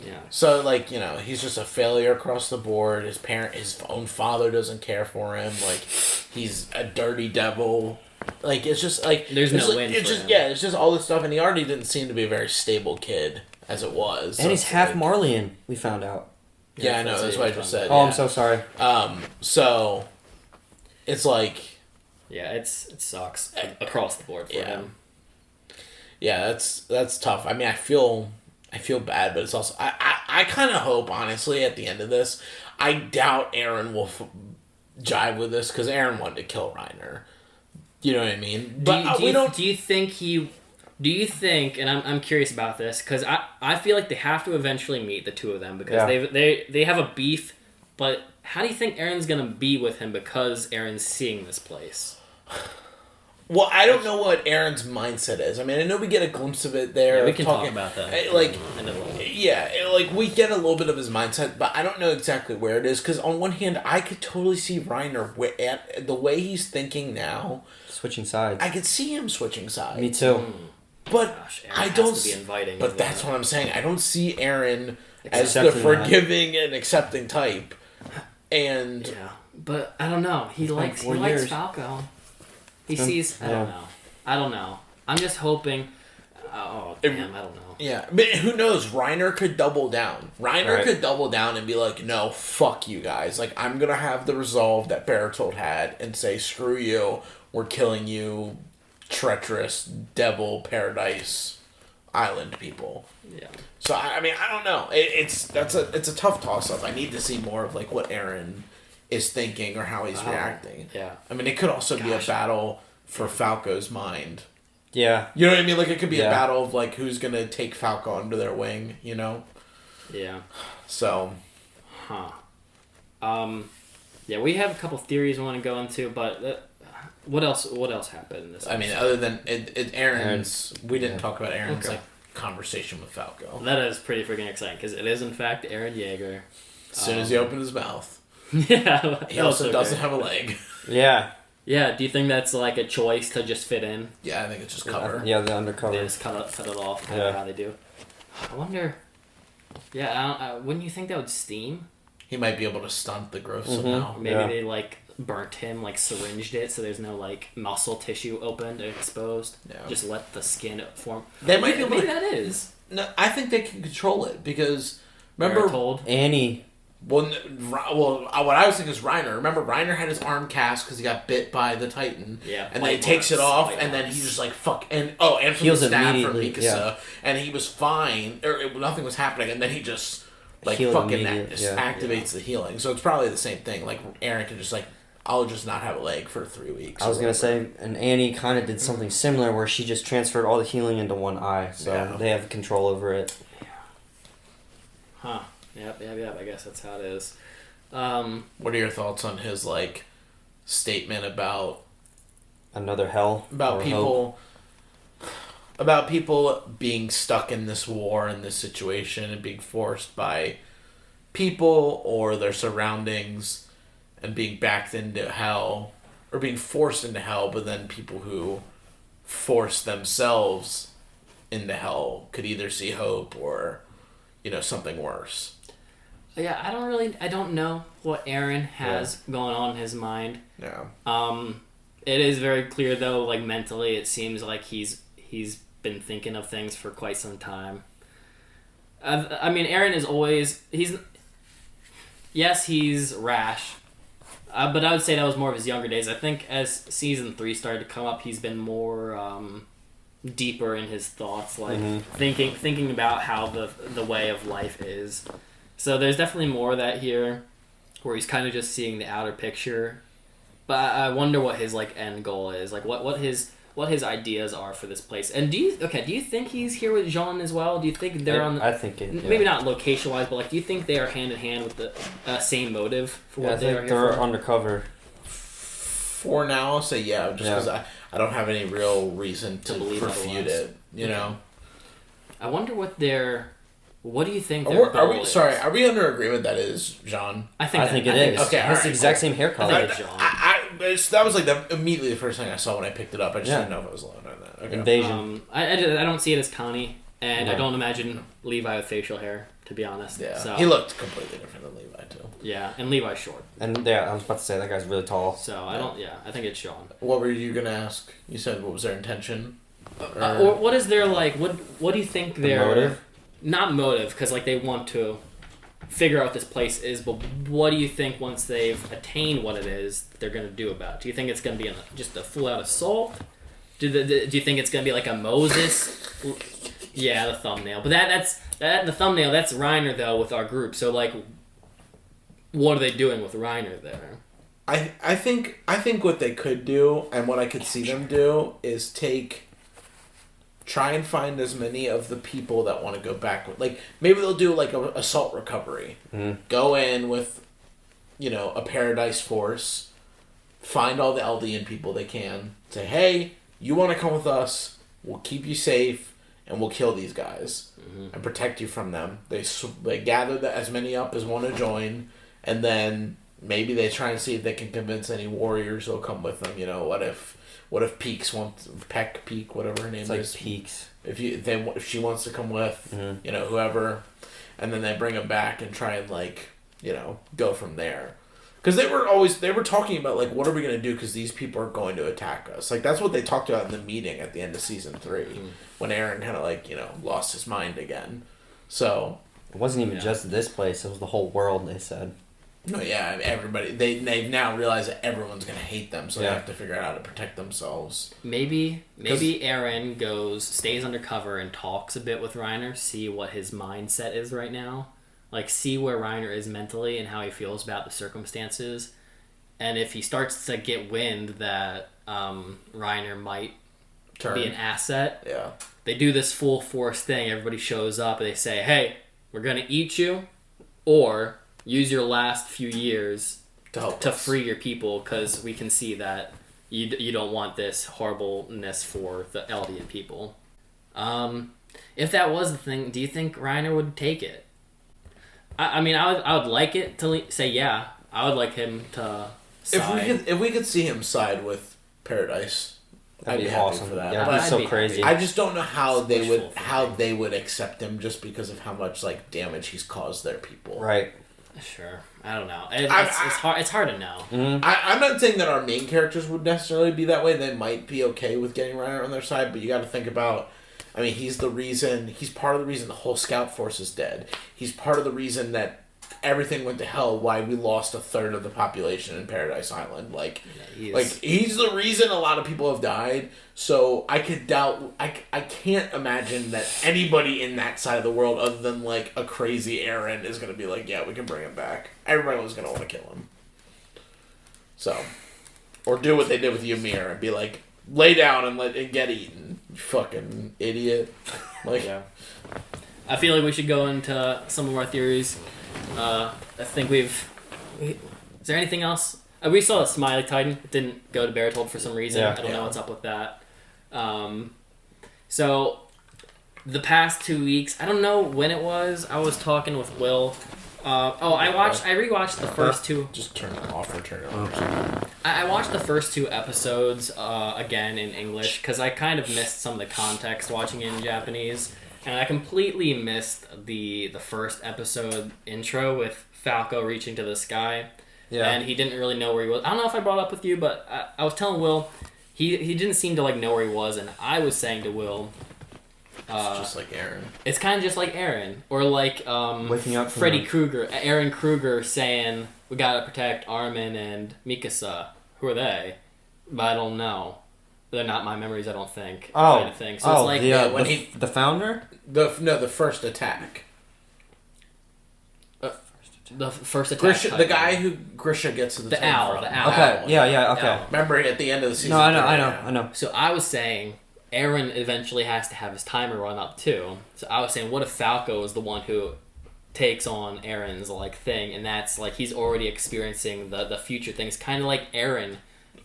Yeah. So like, you know, he's just a failure across the board. His own father doesn't care for him. Like, he's a dirty devil. Like, it's just like there's no win. It's just it's just all this stuff, and he already didn't seem to be a very stable kid as it was. And he's half Marleyan. We found out. Yeah, I know. That's what I just said. Oh, I'm so sorry. So it's like, yeah, it sucks across the board for him. Yeah, that's tough. I mean, I feel bad, but it's also I kind of hope, honestly, at the end of this, I doubt Aaron will jive with this because Aaron wanted to kill Reiner. You know what I mean? But do you think, and I'm curious about this, because I feel like they have to eventually meet, the two of them, because they have a beef, but how do you think Aaron's going to be with him because Aaron's seeing this place? Well, I don't know what Aaron's mindset is. I mean, I know we get a glimpse of it there. Yeah, we can talk about that. Like, we get a little bit of his mindset, but I don't know exactly where it is. Because on one hand, I could totally see Reiner the way he's thinking now. Switching sides. I could see him switching sides. Me too. But Aaron I don't. Has to be inviting but that's what I'm saying. I don't see Aaron as Accepting the forgiving and accepting type. And but I don't know. He likes Falco. He sees. I don't know. I'm just hoping. I don't know. Yeah, but who knows? Reiner could double down. Reiner could double down and be like, "No, fuck you guys. Like, I'm gonna have the resolve that Bertolt had and say, screw you. We're killing you, treacherous devil paradise island people." Yeah. So I mean, I don't know. It's a tough toss up. I need to see more of like what Aaron is thinking or how he's reacting. Yeah. I mean, it could also be a battle for Falco's mind. Yeah. You know what I mean? Like, it could be a battle of, like, who's going to take Falco under their wing, you know? Yeah. So. Yeah, we have a couple theories I want to go into, but what else happened in this episode? I mean, other than Aaron's... We didn't talk about Aaron's, like, conversation with Falco. That is pretty freaking exciting, because it is, in fact, Aaron Yeager. As soon as he opened his mouth. Yeah. He also doesn't have a leg. Yeah. Yeah, do you think that's like a choice to just fit in? Yeah, I think it's just cover. Yeah, the undercover. They just cut it off, kind of how they do. I wonder... Yeah, wouldn't you think that would steam? He might be able to stunt the growth somehow. Maybe they, like, burnt him, like, syringed it, so there's no, like, muscle tissue opened or exposed. Yeah. Just let the skin form. Maybe that is. No, I think they can control it, because... Remember... Annie... Well, what I was thinking is Reiner. Remember, Reiner had his arm cast because he got bit by the Titan. Yeah. And then he takes it off, and then he just like, fuck. And from the stab from Mikasa. And he was fine, or nothing was happening, and then he just, like, fucking activates the healing. So it's probably the same thing. Like, Aaron can just, like, I'll just not have a leg for 3 weeks. I was going to say, and Annie kind of did something similar where she just transferred all the healing into one eye. So they have control over it. Huh. Yep, I guess that's how it is. What are your thoughts on his, like, statement about... Another hell? About people... Hope? About people being stuck in this war, in this situation, and being forced by people or their surroundings and being backed into hell, or being forced into hell, but then people who force themselves into hell could either see hope or, you know, something worse. Yeah, I don't know what Aaron has going on in his mind. Yeah. It is very clear though, like mentally, it seems like he's been thinking of things for quite some time. I mean, Aaron is always he's rash, but I would say that was more of his younger days. I think as season 3 started to come up, he's been more deeper in his thoughts, like thinking about how the way of life is. So there's definitely more of that here, where he's kind of just seeing the outer picture. But I wonder what his like end goal is, like what his ideas are for this place. And do you think he's here with Jean as well? Do you think they're on? I think it. Maybe not location wise, but like, do you think they are hand in hand with the same motive for what they are here they're for? undercover. for now, I'll say yeah, just because I don't have any real reason to believe refute otherwise. it. You know. I wonder what their. What do you think Are their we, goal is? sorry, are we under agreement that is Jean? I think it is. Okay, It's alright, the exact cool. same hair color. I think it's Jean. That was like immediately the first thing I saw when I picked it up. I just didn't know if it was alone or not. Okay. Invasion. I don't see it as Connie, and I don't imagine Levi with facial hair, to be honest. Yeah, So, he looked completely different than Levi too. Yeah, and Levi's short. And I was about to say that guy's really tall. So I don't. Yeah, I think it's Sean. What were you gonna ask? You said what was their intention? Or what is their like? What do you think their motive? Not motive, because like they want to figure out what this place is, but what do you think once they've attained what it is, they're gonna do about it? Do you think it's gonna be just a full out assault? Do you think it's gonna be like a Moses? Yeah, the thumbnail. But that's the thumbnail. That's Reiner though with our group. So like, what are they doing with Reiner there? I think what they could do and what I could see them do is try and find as many of the people that want to go back. Like maybe they'll do like a assault recovery. Go in with, a Paradise Force, find all the Eldian people they can. Say, hey, you want to come with us? We'll keep you safe and we'll kill these guys and protect you from them. They gather as many up as want to join, and then maybe they try and see if they can convince any warriors who'll come with them. What if Peaks Peak, whatever her name It's like is. Peaks. If she wants to come with, whoever, and then they bring them back and try and go from there. Because they were talking about like, what are we gonna do? Because these people are going to attack us. Like that's what they talked about in the meeting at the end of season 3, when Aaron kind of lost his mind again. So it wasn't even just this place; it was the whole world. They said. No, yeah, everybody. They've now realized that everyone's gonna hate them, so they have to figure out how to protect themselves. Maybe Aaron stays undercover and talks a bit with Reiner, see what his mindset is right now, like see where Reiner is mentally and how he feels about the circumstances, and if he starts to get wind that Reiner might be an asset, they do this full force thing. Everybody shows up and they say, "Hey, we're gonna eat you," or use your last few years to free your people, because we can see that you don't want this horribleness for the Eldian people. If that was the thing, do you think Reiner would take it? I would like it to say yeah. I would like him to side. If we could see him side with Paradise, I'd be happy for that. Yeah, but he's so crazy. I just don't know how they would accept him, just because of how much damage he's caused their people. Right. Sure. I don't know. It's hard to know. I'm not saying that our main characters would necessarily be that way. They might be okay with getting Reiner on their side, but you got to think about. I mean, he's part of the reason the whole scout force is dead. He's part of the reason that everything went to hell, why we lost a third of the population in Paradise Island. He's the reason a lot of people have died. So I can't imagine that anybody in that side of the world, other than a crazy Aaron, is going to be like, yeah, we can bring him back. Everybody was going to want to kill him. So, or do what they did with Ymir and be like, lay down and get eaten, you fucking idiot. Yeah. I feel like we should go into some of our theories. I think is there anything else? We saw a Smiley Titan. It didn't go to Bertold for some reason. I don't know what's up with that. So the past 2 weeks, I don't know when it was. I was talking with Will. I rewatched the first two. Just turn it off or turn it on. I watched the first 2 episodes again in English because I kind of missed some of the context watching it in Japanese. And I completely missed the first episode intro with Falco reaching to the sky. Yeah. And he didn't really know where he was. I don't know if I brought it up with you, but I was telling Will, he didn't seem to know where he was, and I was saying to Will, it's just like Aaron. It's kind of just like Aaron. Or waking up Freddy Krueger, Aaron Krueger saying, we gotta protect Armin and Mikasa. Who are they? But I don't know. They're not my memories, I don't think. Kind of thing. So it's the founder? The first attack. The first attack. The guy who Grisha gets to the owl. The owl. Okay, yeah, okay. Owl. Remember at the end of the season? No, I know. So I was saying, Aaron eventually has to have his timer run up too. So I was saying, what if Falco is the one who takes on Aaron's thing, and that's he's already experiencing the future things, kind of like Aaron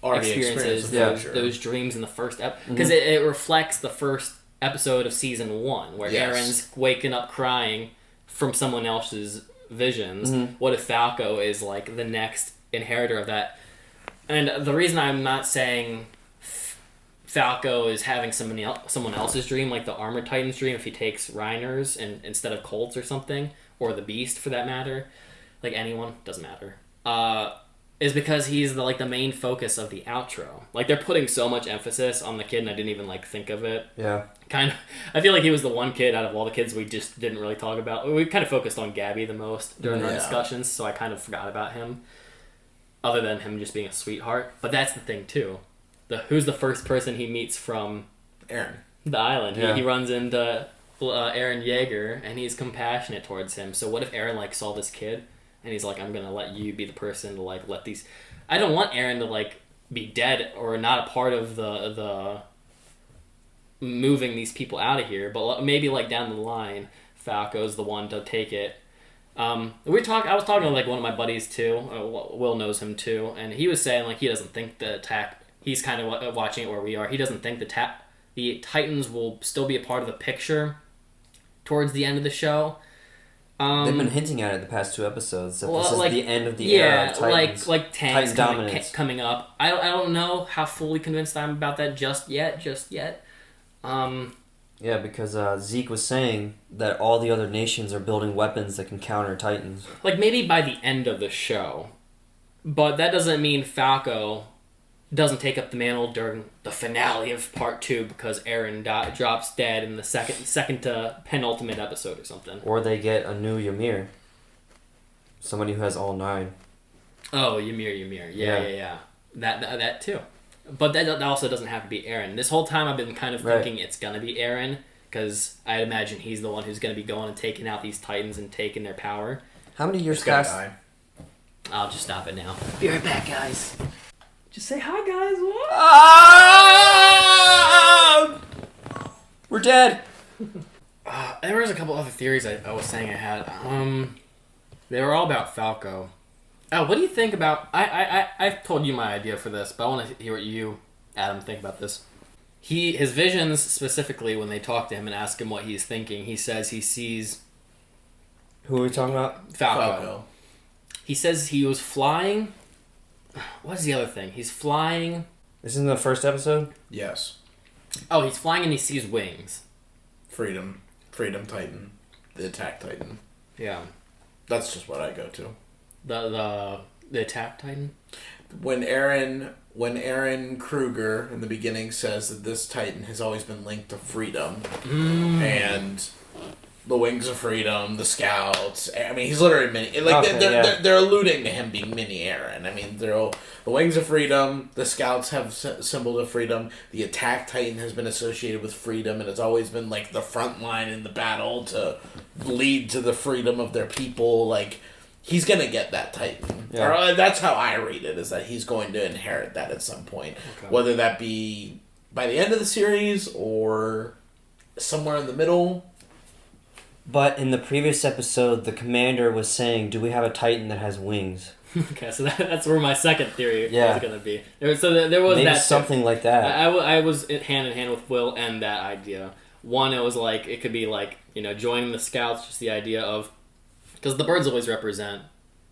already experiences experienced those dreams in the first episode. Because it reflects the first episode of season 1, where Aaron's waking up crying from someone else's visions. What if Falco is like the next inheritor of that? And the reason I'm not saying Falco is having someone else's dream, like the Armored Titan's dream, if he takes Reiner's and instead of Colt's or something, or the Beast for that matter, like anyone, doesn't matter, is because he's the main focus of the outro. Like, they're putting so much emphasis on the kid, and I didn't even think of it. Yeah. Kind of, I feel like he was the one kid out of all the kids we just didn't really talk about. We kind of focused on Gabby the most during our discussions, so I kind of forgot about him, other than him just being a sweetheart. But that's the thing too. Who's the first person he meets from Eren. The island? Yeah. He runs into Eren Yeager, and he's compassionate towards him. So what if Eren saw this kid, and he's like, I'm gonna let you be the person to let these. I don't want Eren to be dead or not a part of the moving these people out of here. But maybe down the line, Falco's the one to take it. I was talking to one of my buddies too. Will knows him too, and he was saying he doesn't think the attack. He's kind of watching it where we are. He doesn't think the Titans will still be a part of the picture towards the end of the show. They've been hinting at it the past 2 episodes. That this is the end of the era of Titans. Tanks dominance coming up. I don't know how fully convinced I'm about that just yet. Yeah, because Zeke was saying that all the other nations are building weapons that can counter Titans. Maybe by the end of the show. But that doesn't mean Falco doesn't take up the mantle during the finale of part 2 because Eren drops dead in the second to penultimate episode or something. Or they get a new Ymir. Somebody who has all 9. Oh, Ymir. Yeah. That too. But that also doesn't have to be Eren. This whole time I've been kind of thinking it's going to be Eren, because I imagine he's the one who's going to be going and taking out these Titans and taking their power. How many years past? I'll just stop it now. Be right back, guys. Just say hi, guys. What? We're dead. There was a couple other theories I was saying I had. They were all about Falco. Oh, what do you think about... I've told you my idea for this, but I want to hear what you, Adam, think about this. His visions, specifically, when they talk to him and ask him what he's thinking, he says he sees... Who are we talking about? Falco. He says he was flying... What is the other thing? He's flying... This is in the first episode? Yes. Oh, he's flying and he sees wings. Freedom Titan. The Attack Titan. Yeah. That's just what I go to. The Attack Titan? When Eren Kruger in the beginning says that this Titan has always been linked to freedom, and the Wings of Freedom, the Scouts. I mean, he's literally mini. They're alluding to him being mini Eren. I mean, the Wings of Freedom, the Scouts have symbols of freedom. The Attack Titan has been associated with freedom, and it's always been the front line in the battle to lead to the freedom of their people. He's gonna get that Titan. Yeah. Or, that's how I read it, is that he's going to inherit that at some point. Okay. Whether that be by the end of the series or somewhere in the middle. But in the previous episode, the commander was saying, do we have a Titan that has wings? Okay, so that's where my second theory was going to be. There was maybe that something like that. I was hand in hand with Will and that idea. One, it was it could be joining the Scouts, just the idea of... Because the birds always represent,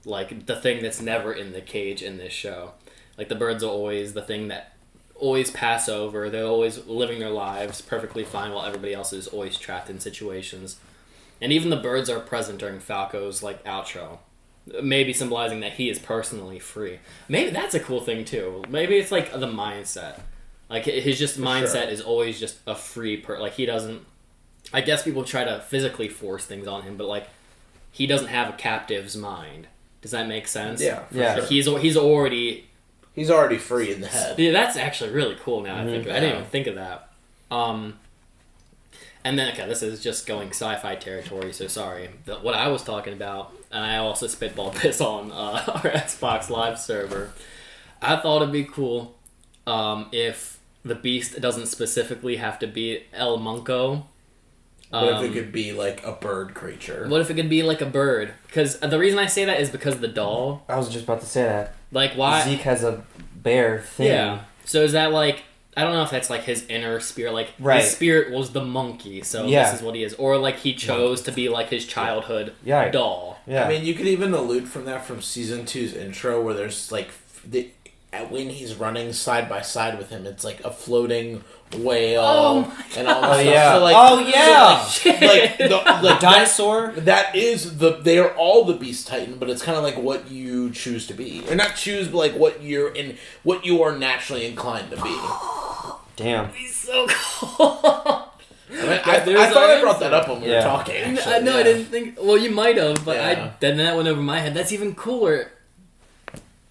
the thing that's never in the cage in this show. The birds are always the thing that always pass over. They're always living their lives perfectly fine while everybody else is always trapped in situations. And even the birds are present during Falco's, outro. Maybe symbolizing that he is personally free. Maybe that's a cool thing, too. Maybe it's, the mindset. His mindset is always just a free... he doesn't... I guess people try to physically force things on him, but, he doesn't have a captive's mind. Does that make sense? Yeah. Yeah. He's already free in the head. Yeah, that's actually really cool now. I think I didn't even think of that. And then, this is just going sci-fi territory, so sorry. What I was talking about, and I also spitballed this on our Xbox Live server, I thought it'd be cool if the beast doesn't specifically have to be El Munco. What if it could be a bird creature? What if it could be a bird? Because the reason I say that is because the doll. I was just about to say that. Why? Zeke has a bear thing. Yeah. So is that like, I don't know if that's like his inner spirit, like Right. his spirit was the monkey, so Yeah. this is what he is, or like he chose to be like his childhood Yeah. doll. Yeah. I mean, you could even allude from that from season 2's intro, where there's like when he's running side by side with him, it's like a floating whale and all that stuff. yeah. So, like, Oh, yeah. So, like the dinosaur. That is they are all the Beast Titan, but it's kind of like what you choose to be, or not choose, but like what you are naturally inclined to be. Damn. He's so cool. I thought I brought that up when we were Yeah. talking. Actually. I didn't think. Well, you might have, but Yeah. then that went over my head. That's even cooler.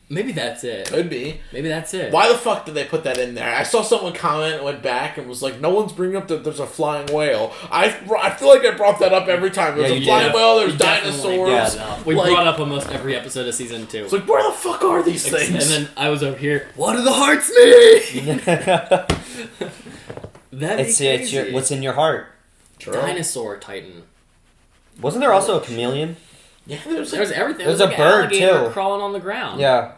Maybe that's it. Could be. Maybe that's it. Why the fuck did they put that in there? I saw someone comment and went back and was like, "No one's bringing up that there's a flying whale." I feel like I brought that up every time. There's Yeah, a you flying did. whale. There's You definitely dinosaurs. did. We Like- brought up almost every episode of season 2. It's like, where the fuck are these things? And then I was over here. What do the hearts mean? That'd be It's crazy. what's in your heart. Dinosaur Titan. Wasn't there also a chameleon? Yeah, there's There's everything. There's There's a like bird, an alligator too. crawling on the ground. Yeah.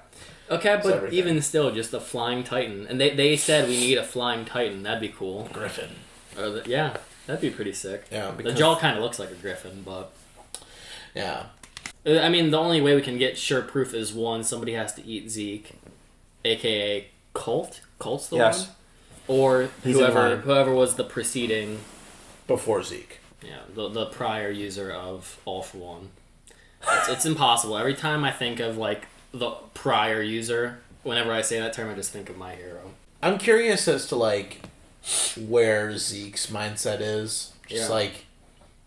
Okay, but everything. even still, just a flying Titan. And they said we need a flying Titan. That'd be cool. Griffin. Yeah, that'd be pretty sick. Yeah, The because jaw kind of looks like a griffin, but... yeah, I mean, the only way we can get sure proof is one, somebody has to eat Zeke, aka Colt. Colt's the Yes. one, or He's in line. whoever was the preceding, before Zeke. yeah, the prior user of All for One. It's impossible. Every time I think of like the prior user, whenever I say that term, I just think of My Hero. I'm curious as to like where Zeke's mindset is. Just Yeah. like,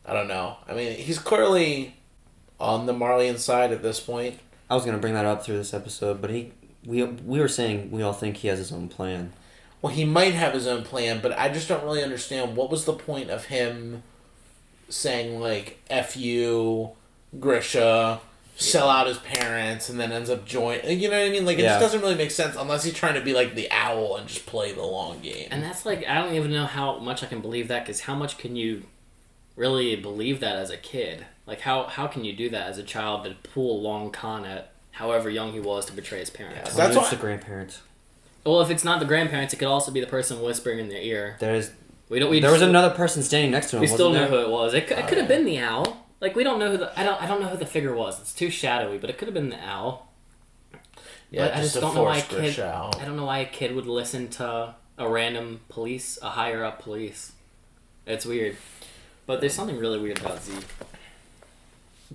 I don't know. I mean, he's clearly on the Marleyan side at this point. I was gonna bring that up through this episode, but we were saying we all think he has his own plan. Well, he might have his own plan, but I just don't really understand what was the point of him saying like "F you, Grisha," sell out his parents, and then ends up joining. You know what I mean? Like it Yeah. just doesn't really make sense unless he's trying to be like the owl and just play the long game. And that's like, I don't even know how much I can believe that, because how much can you really believe that as a kid? Like, how can you do that as a child to pull a long con at however young he was to betray his parents? Yeah. That's why- the grandparents. Well, if it's not the grandparents, it could also be the person whispering in their ear. There We was another person standing next to him. We still know wasn't who it was. It could have been the owl. Like, we don't know who the... I don't know who the figure was. It's too shadowy, but it could have been the owl. Yeah, But I just to don't know why a force Grisha kid... out. I don't know why a kid would listen to a random police, a higher-up police. It's weird. But there's something really weird about Zeke.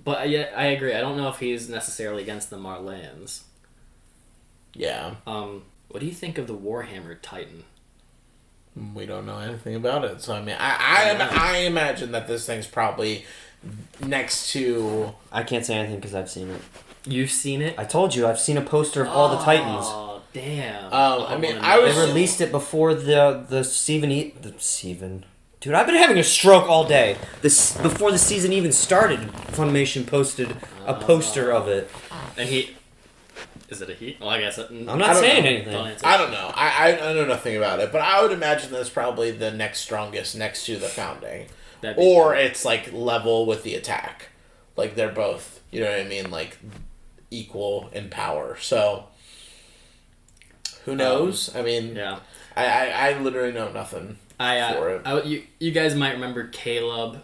But yeah, I agree. I don't know if he's necessarily against the Marleyans. Yeah, What do you think of the Warhammer Titan? we don't know anything about it. So I mean, I imagine that this thing's probably next to. I can't say anything because I've seen it. You've seen it? I told you I've seen a poster of all the Titans. Oh, damn. I mean, wanna I know. was- They released it before the Steven. Dude, I've been having a stroke all day. Before the season even started, Funimation posted a poster of it. And he... Is it a he? Well, I guess... I'm I not don't saying know. anything. Don't answer. I don't know. I know nothing about it, but I would imagine that's probably the next strongest next to the founding, That'd be or cool. it's like level with the attack. Like they're both, you know what I mean, like equal in power. So who knows? I mean, Yeah. I literally know nothing for it. You guys might remember Caleb,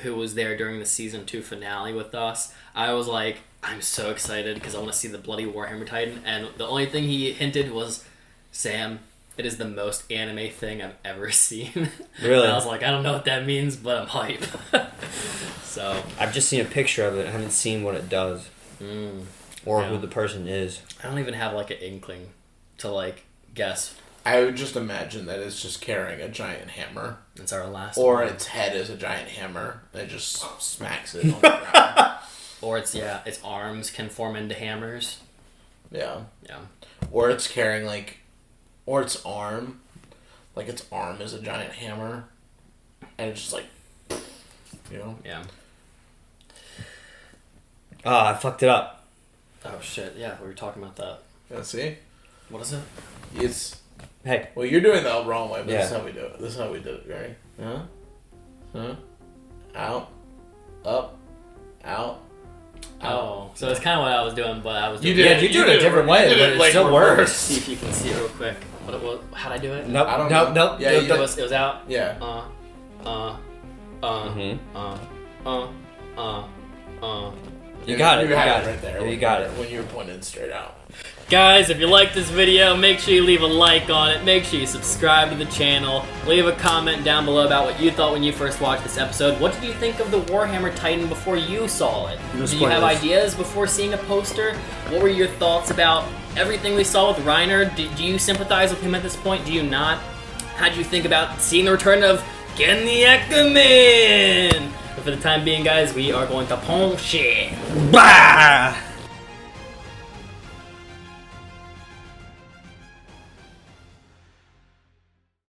who was there during the season 2 finale with us. I was like, I'm so excited because I want to see the bloody Warhammer Titan, and the only thing he hinted was, Sam, it is the most anime thing I've ever seen. Really? And I was like, I don't know what that means, but I'm hype. So, I've just seen a picture of it. I haven't seen what it does or Yeah. who the person is. I don't even have like an inkling to like guess. I would just imagine that it's just carrying a giant hammer, It's our last or one. its head is a giant hammer that just smacks it on the ground. Or its arms can form into hammers. Yeah. Yeah. Or it's carrying or its arm is a giant hammer, and it's just like, you know. Yeah. I fucked it up. Oh shit, yeah, we were talking about that. Yeah, see, What is it? it's Hey, well, you're doing the wrong way, but this is Yeah. how we do it. This is how we did it, right? Out, up, out, Oh, so it's kind of what I was doing, but I was You doing did. Yeah, you do it a different way, you did but it like, still reverse. works. See if you can see it real quick. How'd I do it? Nope. I don't Nope. know. Nope. Yeah, nope, you nope. It was out. Yeah. You got it. You You had got it it. right there. Yeah, you got it. When you were pointing straight out. Guys, if you like this video, make sure you leave a like on it. Make sure you subscribe to the channel. Leave a comment down below about what you thought when you first watched this episode. What did you think of the Warhammer Titan before you saw it? Did you have ideas before seeing a poster? What were your thoughts about everything we saw with Reiner? Do you sympathize with him at this point? Do you not? How do you think about seeing the return of Ken the Ackerman? But for the time being, guys, we are going to punch it. Bah!